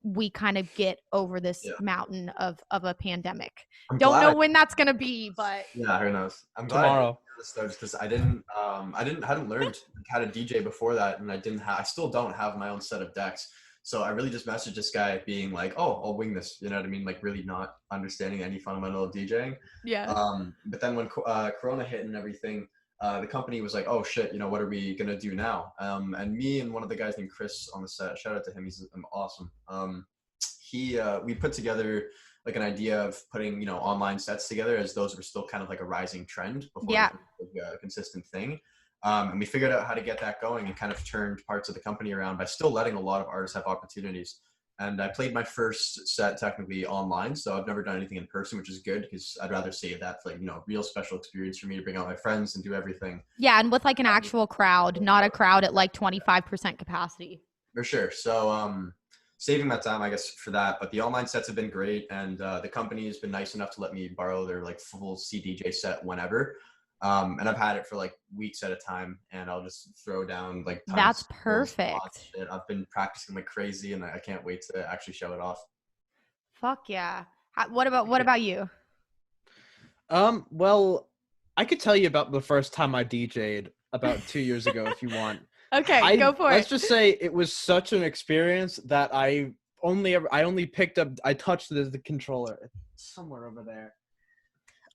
we kind of get over this mountain of a pandemic. Don't know when that's gonna be, but yeah, who knows? I'm glad tomorrow. Because I hadn't learned how to DJ before that, and I still don't have my own set of decks. So I really just messaged this guy being like, oh, I'll wing this, you know what I mean? Like really not understanding any fundamental of DJing. Yeah. But then when Corona hit and everything, the company was like, oh shit, what are we gonna do now? And me and one of the guys named Chris on the set, shout out to him, he's awesome. We put together like an idea of putting, online sets together, as those were still kind of like a rising trend before it was a consistent thing. And we figured out how to get that going and kind of turned parts of the company around by still letting a lot of artists have opportunities. And I played my first set technically online, so I've never done anything in person, which is good because I'd rather save that for, like, real special experience for me to bring out my friends and do everything. Yeah, and with like an actual crowd, not a crowd at like 25% capacity. For sure. So saving that time, I guess, for that. But the online sets have been great, and the company has been nice enough to let me borrow their like full CDJ set whenever. And I've had it for like weeks at a time, and I'll just throw down like tons That's of perfect. shit. I've been practicing like crazy, and I can't wait to actually show it off. Fuck yeah. What about you? Well, I could tell you about the first time I DJ'd about 2 years ago if you want. Okay, go for Let's it. just say it was such an experience that I only picked up, I touched the controller. It's somewhere over there.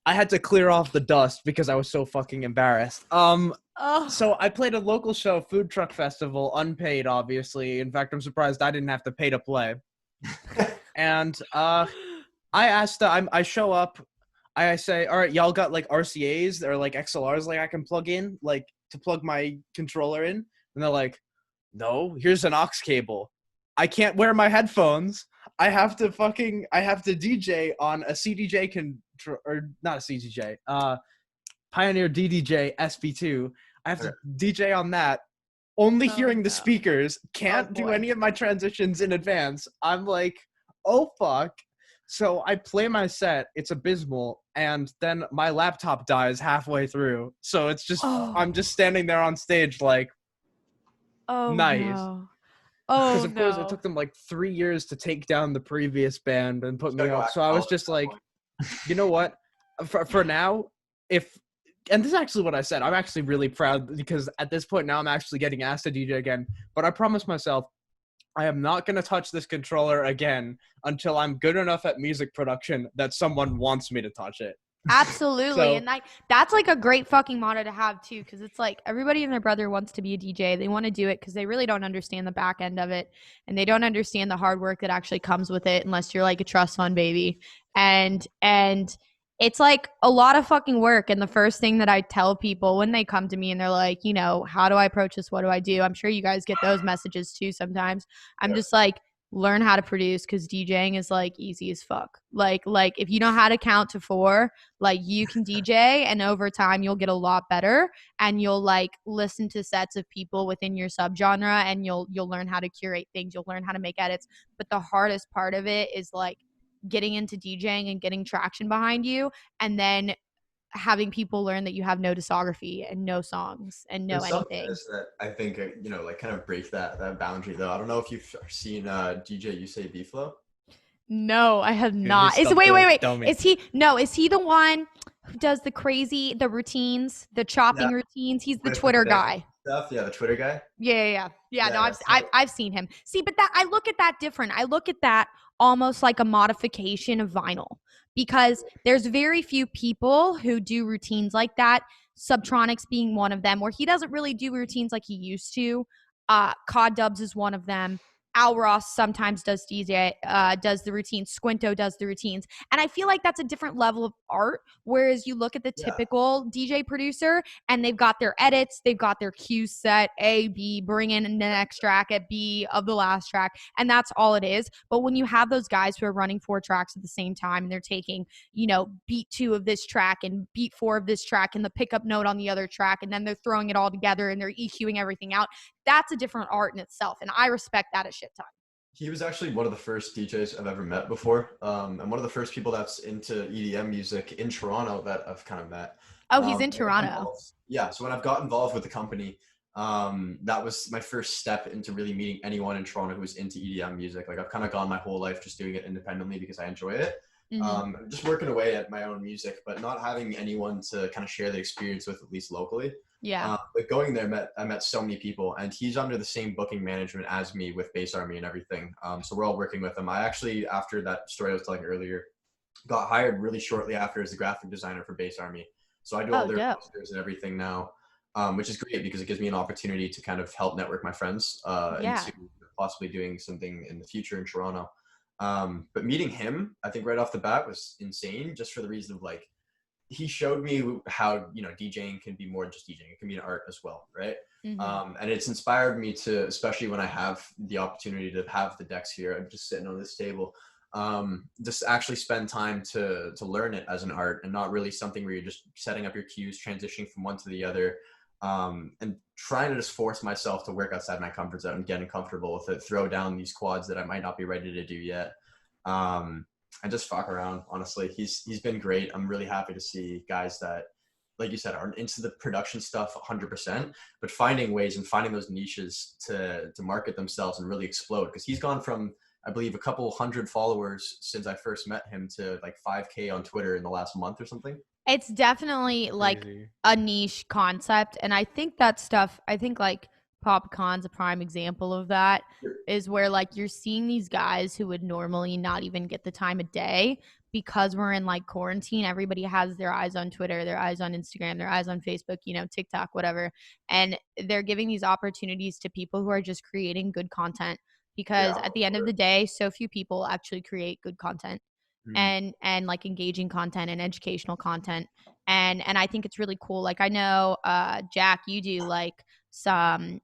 I had to clear off the dust because I was so fucking embarrassed. So I played a local show, food truck festival, unpaid, obviously. In fact, I'm surprised I didn't have to pay to play. And I asked, I show up, I say, all right, y'all got like RCAs or like XLRs like I can plug in, like to plug my controller in? And they're like, no, here's an aux cable. I can't wear my headphones. I have to DJ on a CDJ or not a CDJ, Pioneer DDJ SP2. I have to DJ on that. Only hearing the speakers, can't do any of my transitions in advance. I'm like, oh fuck. So I play my set, it's abysmal, and then my laptop dies halfway through. So it's just, I'm just standing there on stage like, nice. No. Because of course it took them like 3 years to take down the previous band and put me up. So I was just like, you know what? For now, and this is actually what I said. I'm actually really proud because at this point now I'm actually getting asked to DJ again. But I promised myself I am not going to touch this controller again until I'm good enough at music production that someone wants me to touch it. Absolutely. And that's like a great fucking motto to have too, because it's like everybody and their brother wants to be a DJ. They want to do it because they really don't understand the back end of it, and they don't understand the hard work that actually comes with it unless you're like a trust fund baby. And it's like a lot of fucking work. And the first thing that I tell people when they come to me and they're like, how do I approach this? What do I do? I'm sure you guys get those messages too sometimes. I'm just like, learn how to produce, because DJing is like easy as fuck. Like if you know how to count to 4, like you can DJ, and over time you'll get a lot better, and you'll like listen to sets of people within your subgenre, and you'll learn how to curate things. You'll learn how to make edits. But the hardest part of it is like getting into DJing and getting traction behind you, and then having people learn that you have no discography and no songs and no anything. That I think like kind of break that boundary though. I don't know if you've seen DJ Yusei B-Flow. No, I have not. Wait. Is he the one who does the routines, the chopping routines? He's the Twitter guy. Stuff, yeah, the Twitter guy. Yeah. No, I've seen him. See, but I look at that different. I look at that almost like a modification of vinyl, because there's very few people who do routines like that. Subtronics being one of them, where he doesn't really do routines like he used to. Cod Dubs is one of them. Al Ross sometimes does does the routines. Squinto does the routines. And I feel like that's a different level of art. Whereas you look at the typical DJ producer and they've got their edits, they've got their cues set, A, B, bring in the next track at B of the last track. And that's all it is. But when you have those guys who are running 4 tracks at the same time and they're taking, beat 2 of this track and beat 4 of this track and the pickup note on the other track, and then they're throwing it all together and they're EQing everything out, that's a different art in itself. And I respect that a shit ton. He was actually one of the first DJs I've ever met before. And one of the first people that's into EDM music in Toronto that I've kind of met. Oh, he's in Toronto. Yeah. So when I've got involved with the company, that was my first step into really meeting anyone in Toronto who was into EDM music. Like I've kind of gone my whole life just doing it independently because I enjoy it. Just working away at my own music, but not having anyone to kind of share the experience with, at least locally. Yeah. But going there, I met so many people, and he's under the same booking management as me with Bass Army and everything. So we're all working with him. I actually, after that story I was telling earlier, got hired really shortly after as the graphic designer for Bass Army. So I do all their posters and everything now, which is great because it gives me an opportunity to kind of help network my friends into possibly doing something in the future in Toronto. But meeting him, I think right off the bat was insane, just for the reason of like, he showed me how, DJing can be more than just DJing. It can be an art as well, right? And it's inspired me to, especially when I have the opportunity to have the decks here, I'm just sitting on this table, just actually spend time to learn it as an art, and not really something where you're just setting up your cues, transitioning from one to the other, and trying to just force myself to work outside my comfort zone and getting comfortable with it, throw down these quads that I might not be ready to do yet. And just fuck around. Honestly, he's been great. I'm really happy to see guys that, like you said, aren't into the production stuff 100%, but finding ways and finding those niches to market themselves and really explode. Because he's gone from, I believe, a couple hundred followers since I first met him to like 5K on Twitter in the last month or something. It's definitely like a niche concept. And I think that stuff, like PopCon's a prime example of that, is where like you're seeing these guys who would normally not even get the time of day, because we're in like quarantine. Everybody has their eyes on Twitter, their eyes on Instagram, their eyes on Facebook, TikTok, whatever. And they're giving these opportunities to people who are just creating good content, because at the end of the day, so few people actually create good content and like engaging content and educational content. And I think it's really cool. Like I know, Jack, you do like some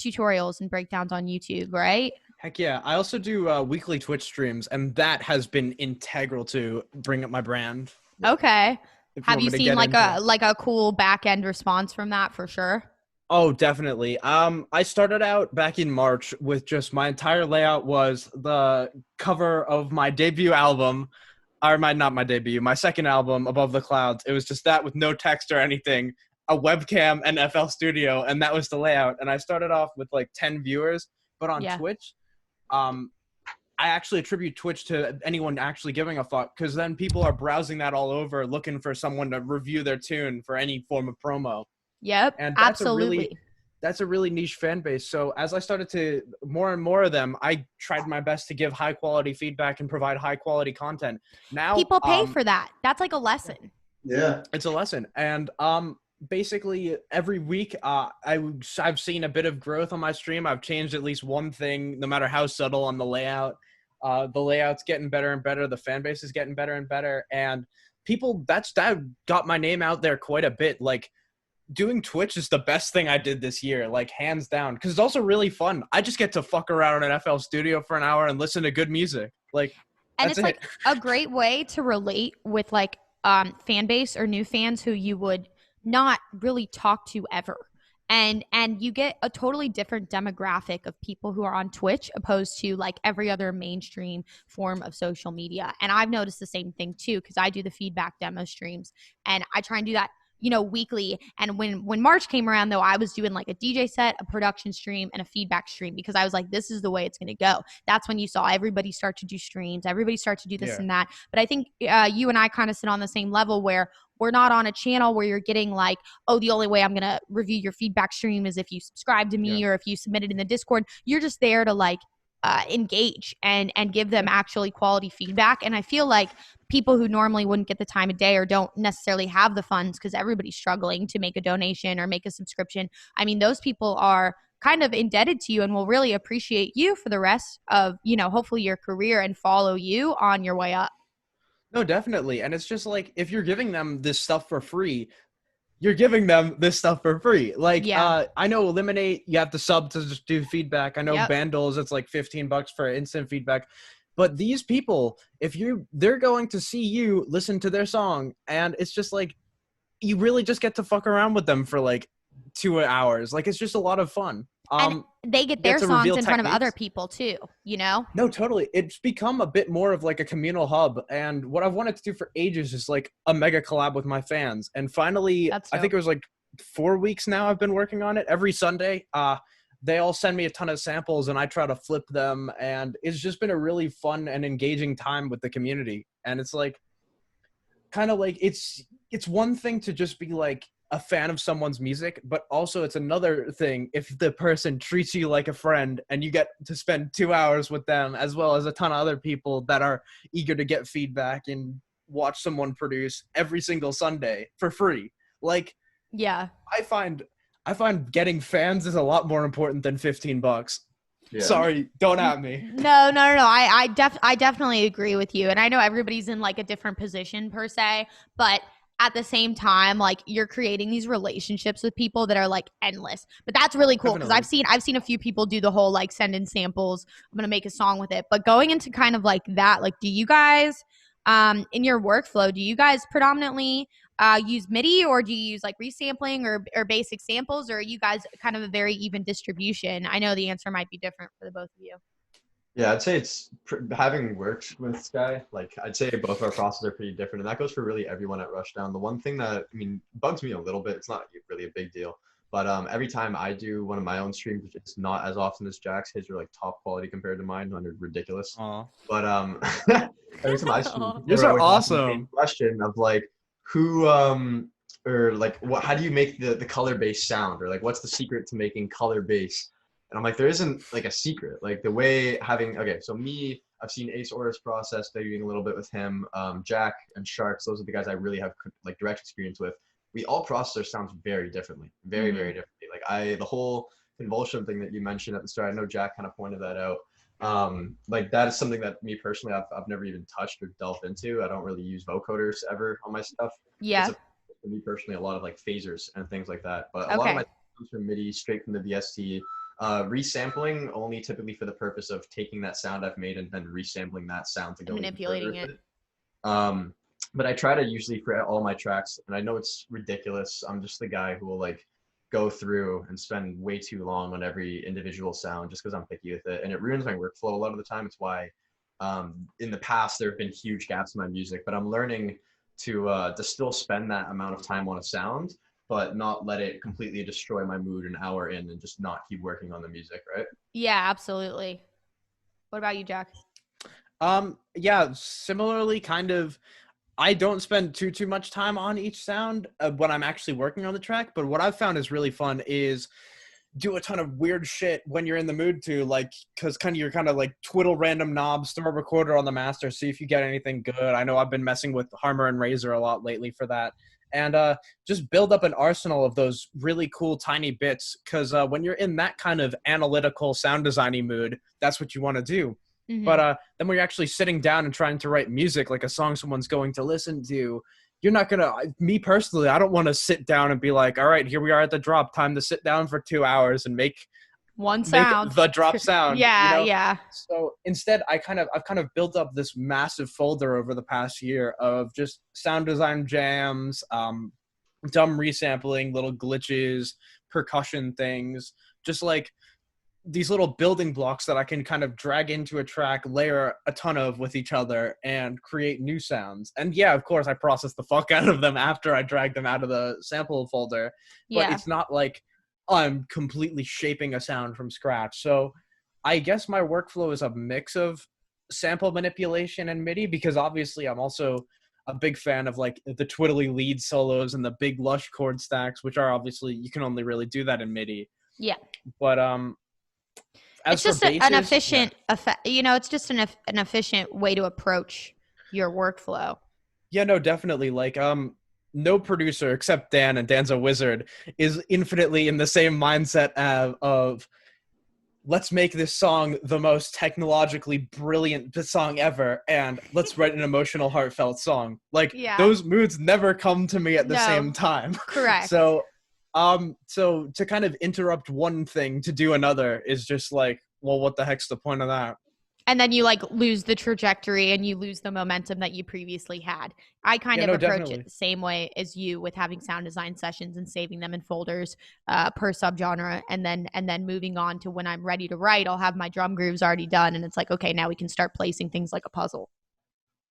tutorials and breakdowns on YouTube, right? Heck yeah. I also do weekly Twitch streams, and that has been integral to bring up my brand. Okay. Have you seen like a cool back end response from that? For sure. Oh, definitely. I started out back in March with just my entire layout was the cover of my debut album, or not my debut, my second album, Above the Clouds. It was just that with no text or anything, a webcam and FL Studio, and that was the layout. And I started off with like 10 viewers, but on Twitch, I actually attribute Twitch to anyone actually giving a fuck, because then people are browsing that all over looking for someone to review their tune for any form of promo. Yep, and absolutely. That's a really niche fan base. So as I started to more and more of them, I tried my best to give high quality feedback and provide high quality content. Now people pay for that. That's like a lesson. Yeah, it's a lesson. And basically every week I've seen a bit of growth on my stream. I've changed at least one thing, no matter how subtle, on the layout. The layout's getting better and better. The fan base is getting better and better. And people, that got my name out there quite a bit. Like, doing Twitch is the best thing I did this year, like hands down, because it's also really fun. I just get to fuck around in FL Studio for an hour and listen to good music. Like, and it's like a great way to relate with like fan base or new fans who you would not really talk to ever. And you get a totally different demographic of people who are on Twitch opposed to like every other mainstream form of social media. And I've noticed the same thing too, because I do the feedback demo streams and I try and do that weekly. And when March came around, though, I was doing like a DJ set, a production stream, and a feedback stream, because I was like, this is the way it's going to go. That's when you saw everybody start to do streams, everybody start to do this and that. But I think you and I kind of sit on the same level, where we're not on a channel where you're getting like, oh, the only way I'm going to review your feedback stream is if you subscribe to me or if you submit it in the Discord. You're just there to like engage and give them actually quality feedback. And I feel like people who normally wouldn't get the time of day or don't necessarily have the funds, because everybody's struggling to make a donation or make a subscription, I mean, those people are kind of indebted to you and will really appreciate you for the rest of, hopefully your career, and follow you on your way up. No, definitely. And it's just like, if you're giving them this stuff for free, you're giving them this stuff for free. Like, I know Eliminate, you have to sub to just do feedback. I know Vandals, it's like $15 for instant feedback. But these people, they're going to see you listen to their song, and it's just like, you really just get to fuck around with them for like 2 hours. Like, it's just a lot of fun. And they get their songs in front of other people too, No, totally. It's become a bit more of like a communal hub. And what I've wanted to do for ages is like a mega collab with my fans. And finally, I think it was like 4 weeks now I've been working on it. Every Sunday, they all send me a ton of samples and I try to flip them. And it's just been a really fun and engaging time with the community. And it's like, kind of like, it's one thing to just be like a fan of someone's music, but also it's another thing if the person treats you like a friend and you get to spend 2 hours with them, as well as a ton of other people that are eager to get feedback and watch someone produce every single Sunday for free. Like, I find getting fans is a lot more important than $15. Yeah. Sorry, don't at me. No. I definitely agree with you. And I know everybody's in like a different position per se, but at the same time, like you're creating these relationships with people that are like endless. But that's really cool because Definitely. I've seen a few people do the whole like send in samples. I'm gonna make a song with it. But going into kind of like that, like do you guys in your workflow, do you guys predominantly use MIDI or do you use like resampling or basic samples, or are you guys kind of a very even distribution? I know the answer might be different for the both of you. Yeah, I'd say it's having worked with Sky, like I'd say both our processes are pretty different, and that goes for really everyone at Rushdown. The one thing that I mean bugs me a little bit, it's not really a big deal, but every time I do one of my own streams, which is not as often as Jack's, his are like top quality compared to mine, and they're ridiculous. Aw. But every time I stream, people Yours are are always asking the same awesome. question of like who or like what how do you make the color based sound, or like what's the secret to making color based. And I'm like, there isn't like a secret. Like the way having, okay, so me, I've seen Ace Orris process, debuting a little bit with him. Jack and Sharks, those are the guys I really have like direct experience with. We all process our sounds very differently, very differently. Like the whole convulsion thing that you mentioned at the start, I know Jack kind of pointed that out. Like that is something that me personally, I've never even touched or delved into. I don't really use vocoders ever on my stuff. Yeah. For me personally, a lot of like phasers and things like that. But a Okay. lot of my comes from MIDI, straight from the VST. Resampling only typically for the purpose of taking that sound I've made and then resampling that sound to go manipulating it. But I try to usually for all my tracks, and I know it's ridiculous. I'm just the guy who will like go through and spend way too long on every individual sound just because I'm picky with it, and it ruins my workflow a lot of the time. It's why in the past there have been huge gaps in my music, but I'm learning to still spend that amount of time on a sound but not let it completely destroy my mood an hour in and just not keep working on the music, right? Yeah, absolutely. What about you, Jack? Yeah, similarly, kind of. I don't spend too much time on each sound when I'm actually working on the track, but what I've found is really fun is do a ton of weird shit when you're in the mood to, like, because you're kind of like twiddle random knobs, throw a recorder on the master, see if you get anything good. I know I've been messing with Harmer and Razor a lot lately for that. And just build up an arsenal of those really cool tiny bits, because when you're in that kind of analytical sound designy mood, that's what you want to do. Mm-hmm. But then when you're actually sitting down and trying to write music, like a song someone's going to listen to, you're not going to, me personally, I don't want to sit down and be like, all right, here we are at the drop, time to sit down for 2 hours and make one sound, the drop sound. Yeah, you know? yeah. So instead, I've kind of built up this massive folder over the past year of just sound design jams, dumb resampling, little glitches, percussion things, just like these little building blocks that I can kind of drag into a track, layer a ton of with each other, and create new sounds. And yeah, of course, I process the fuck out of them after I drag them out of the sample folder. But Yeah. it's not like I'm completely shaping a sound from scratch. So I guess my workflow is a mix of sample manipulation and MIDI, because obviously I'm also a big fan of like the twiddly lead solos and the big lush chord stacks, which are obviously, you can only really do that in MIDI. Yeah. But as it's just for bases, an efficient, it's just an efficient way to approach your workflow. Yeah, no, definitely. Like, no producer except Dan, and Dan's a wizard, is infinitely in the same mindset of let's make this song the most technologically brilliant song ever, and let's write an emotional, heartfelt song. Like, those moods never come to me at the same time. Correct. So to kind of interrupt one thing to do another is just like, well, what the heck's the point of that? And then you like lose the trajectory and you lose the momentum that you previously had. I kind of approach it the same way as you, with having sound design sessions and saving them in folders per subgenre, and then moving on to when I'm ready to write, I'll have my drum grooves already done, and it's like, okay, now we can start placing things like a puzzle.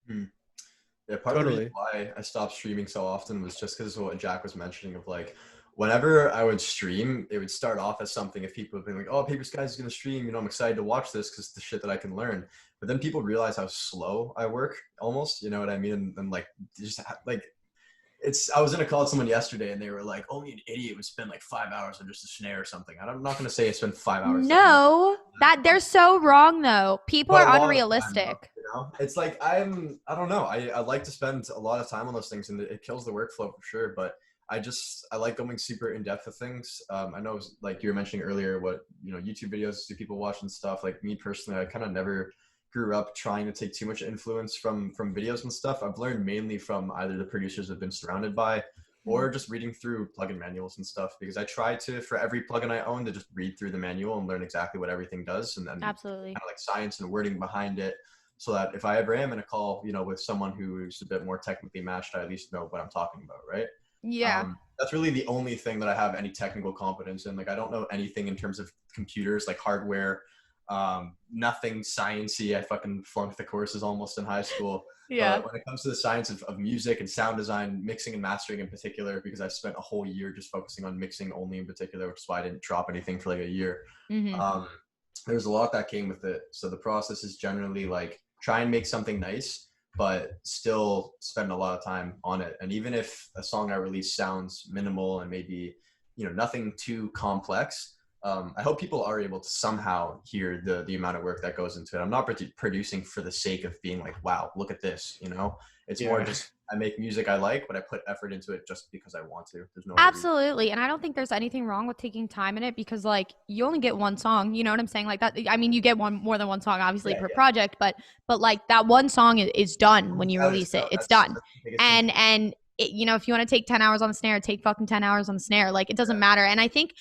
Yeah, part of the reason why I stopped streaming so often was just because of what Jack was mentioning of like, whenever I would stream, it would start off as something if people have been like, oh, Paper Skies is going to stream, I'm excited to watch this because it's the shit that I can learn. But then people realize how slow I work almost, you know what I mean? And like, just like, I was in a call with someone yesterday and they were like, only an idiot would spend like 5 hours on just a snare or something. I'm not going to say I spend 5 hours. No, they're so wrong though. People are unrealistic. Time, it's like, I don't know. I like to spend a lot of time on those things and it kills the workflow for sure. But I like going super in depth with things. I know like you were mentioning earlier, what YouTube videos do people watch and stuff. Like me personally, I kind of never grew up trying to take too much influence from videos and stuff. I've learned mainly from either the producers I've been surrounded by, or just reading through plugin manuals and stuff, because I try to, for every plugin I own, to just read through the manual and learn exactly what everything does, and then Absolutely. kind of like science and wording behind it, so that if I ever am in a call, with someone who's a bit more technically matched, I at least know what I'm talking about, right? Yeah. That's really the only thing that I have any technical competence in. Like, I don't know anything in terms of computers, like hardware, nothing sciencey. I fucking flunked the courses almost in high school. Yeah. But when it comes to the science of music and sound design, mixing and mastering in particular, because I spent a whole year just focusing on mixing only in particular, which is why I didn't drop anything for like a year. There's a lot that came with it. So the process is generally like try and make something nice, but still spend a lot of time on it. And even if a song I release sounds minimal and maybe, nothing too complex, I hope people are able to somehow hear the amount of work that goes into it. I'm not producing for the sake of being like, wow, look at this, It's more just, I make music I like, but I put effort into it just because I want to. There's no Absolutely. And I don't think there's anything wrong with taking time in it, because like you only get one song, you know what I'm saying? Like that, I mean, you get more than one song obviously per project, but like that one song is done when you release it. It's done. And if you want to take 10 hours on the snare, take fucking 10 hours on the snare. Like, it doesn't matter. And I think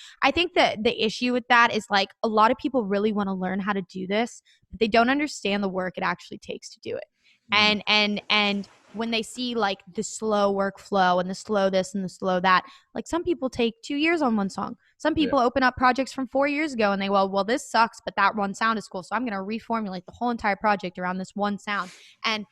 that the issue with that is like a lot of people really want to learn how to do this, but they don't understand the work it actually takes to do it. And when they see like the slow workflow and the slow this and the slow that, like some people take 2 years on one song. Some people open up projects from 4 years ago and they, well, this sucks, but that one sound is cool. So I'm going to reformulate the whole entire project around this one sound. And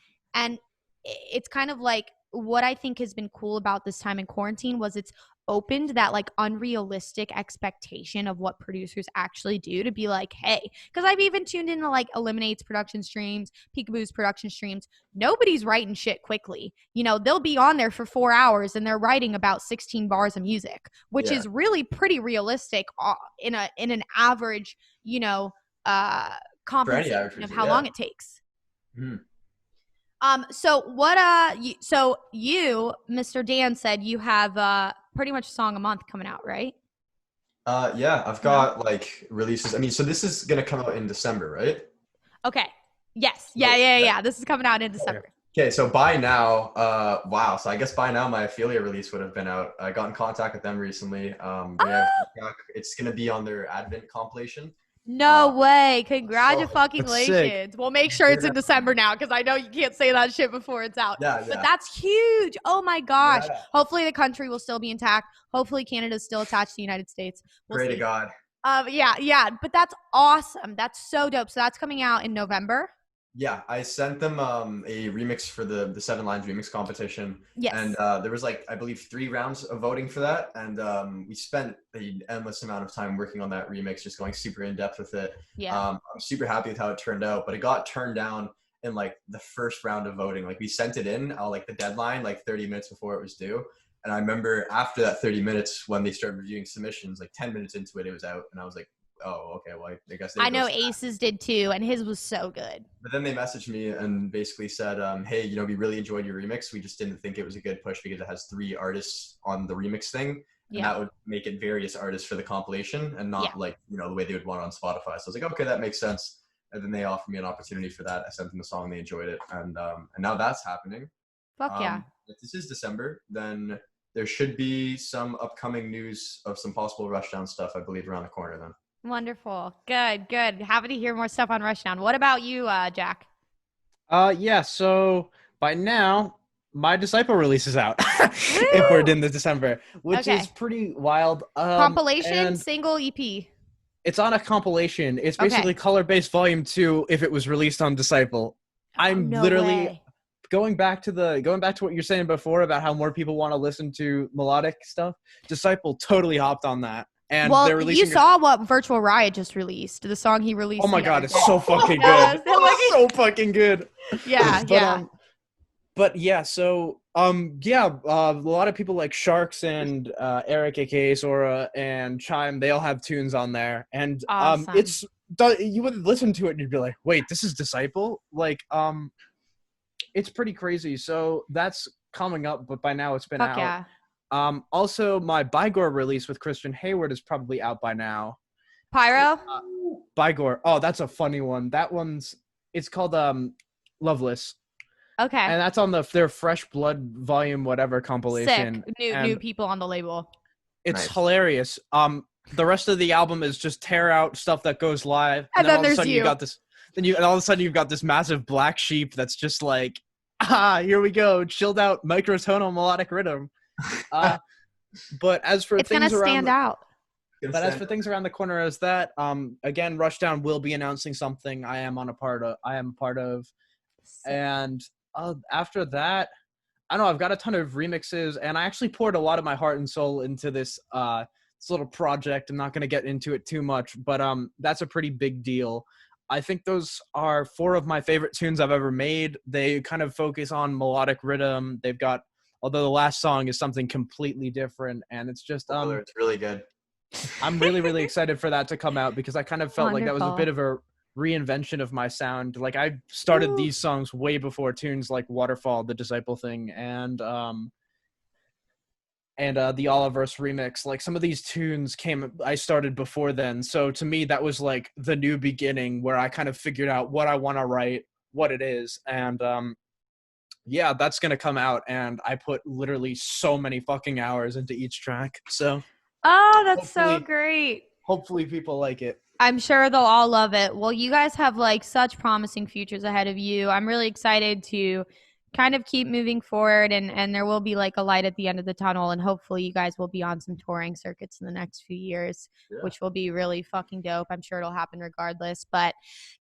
it's kind of like, what I think has been cool about this time in quarantine was it's opened that like unrealistic expectation of what producers actually do, to be like, hey, because I've even tuned into like Eliminate's production streams, Peekaboo's production streams. Nobody's writing shit quickly. They'll be on there for 4 hours and they're writing about 16 bars of music, which is really pretty realistic in an average, compensation of how long it takes. So what, you, Mr. Dan, said you have, pretty much a song a month coming out, right? Yeah, I've got like releases. I mean, so this is going to come out in December, right? Okay. Yes. Yeah. This is coming out in December. Okay. So by now, wow. So I guess by now my Ophelia release would have been out. I got in contact with them recently. It's going to be on their Advent compilation. No way. Congratulations. We'll make sure it's in December now, because I know you can't say that shit before it's out. Yeah. But that's huge. Oh my gosh. Yeah. Hopefully the country will still be intact. Hopefully Canada's still attached to the United States. Pray to God. Yeah. But that's awesome. That's so dope. So that's coming out in November. Yeah, I sent them a remix for the 7 Lines remix competition. Yes. And there was like, I believe 3 rounds of voting for that. And we spent an endless amount of time working on that remix, just going super in depth with it. Yeah. I'm super happy with how it turned out, but it got turned down in like the first round of voting. Like we sent it in, like the deadline, like 30 minutes before it was due. And I remember after that 30 minutes, when they started reviewing submissions, like 10 minutes into it, it was out. And I was like, oh, okay, well, I guess I know Ace's did too, and his was so good. But then they messaged me and basically said, hey, we really enjoyed your remix. We just didn't think it was a good push because it has 3 artists on the remix thing. And that would make it various artists for the compilation and not like, the way they would want it on Spotify. So I was like, okay, that makes sense. And then they offered me an opportunity for that. I sent them the song, they enjoyed it. And now that's happening. Fuck yeah. If this is December, then there should be some upcoming news of some possible Rushdown stuff, I believe, around the corner then. Wonderful. Good. Happy to hear more stuff on Rushdown. What about you, Jack? Yeah, so by now, my Disciple release is out. If we're in the December, which is pretty wild. Compilation, single, EP? It's on a compilation. It's basically color-based volume 2 if it was released on Disciple. I'm literally going back to what you're saying before about how more people want to listen to melodic stuff. Disciple totally hopped on that. And they're releasing saw what Virtual Riot just released. The song he released. Oh my god, it's so fucking good. So fucking good. Yeah, But yeah, so a lot of people like Sharks and Eric, aka Sora, and Chime, they all have tunes on there, and awesome. You would listen to it and you'd be like, wait, this is Disciple? Like, it's pretty crazy. So that's coming up, but by now it's been out. Yeah. Also, my Buygore release with Christian Hayward is probably out by now. Pyro? Buygore. Oh, that's a funny one. It's called Loveless. Okay. And that's on their Fresh Blood Volume whatever compilation. Sick. New people on the label. It's Nice. hilarious. The rest of the album is just tear out stuff that goes live. And then all of a there's sudden you. you got this. And all of a sudden you've got this massive black sheep that's just like, here we go, chilled out microtonal melodic rhythm. But as for It's things gonna stand out. But as for things around the corner, as that, again, Rushdown will be announcing something I am a part of, and after that, I don't know. I've got a ton of remixes, and I actually poured a lot of my heart and soul into this little project. I'm not going to get into it too much, but that's a pretty big deal. I think those are 4 of my favorite tunes I've ever made. They kind of focus on melodic rhythm. They've got, although the last song is something completely different, and it's just it's really good. I'm really, really excited for that to come out because I kind of felt like that was a bit of a reinvention of my sound. Like I started these songs way before tunes like Waterfall, the Disciple thing, and the Oliverse remix. Like some of these tunes I started before then. So to me, that was like the new beginning where I kind of figured out what I want to write, what it is. And yeah, that's going to come out. And I put literally so many fucking hours into each track. So. Oh, that's so great. Hopefully people like it. I'm sure they'll all love it. Well, you guys have like such promising futures ahead of you. I'm really excited to kind of keep moving forward, and there will be like a light at the end of the tunnel, and hopefully you guys will be on some touring circuits in the next few years, which will be really fucking dope. I'm sure it'll happen regardless. But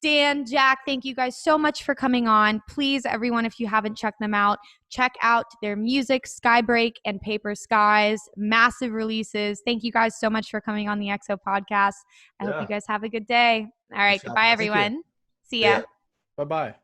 Dan, Jack, thank you guys so much for coming on. Please, everyone, if you haven't checked them out, check out their music, Skybreak and Paper Skies, massive releases. Thank you guys so much for coming on the EXO podcast. I hope you guys have a good day. All right, goodbye, everyone. See ya. Bye-bye.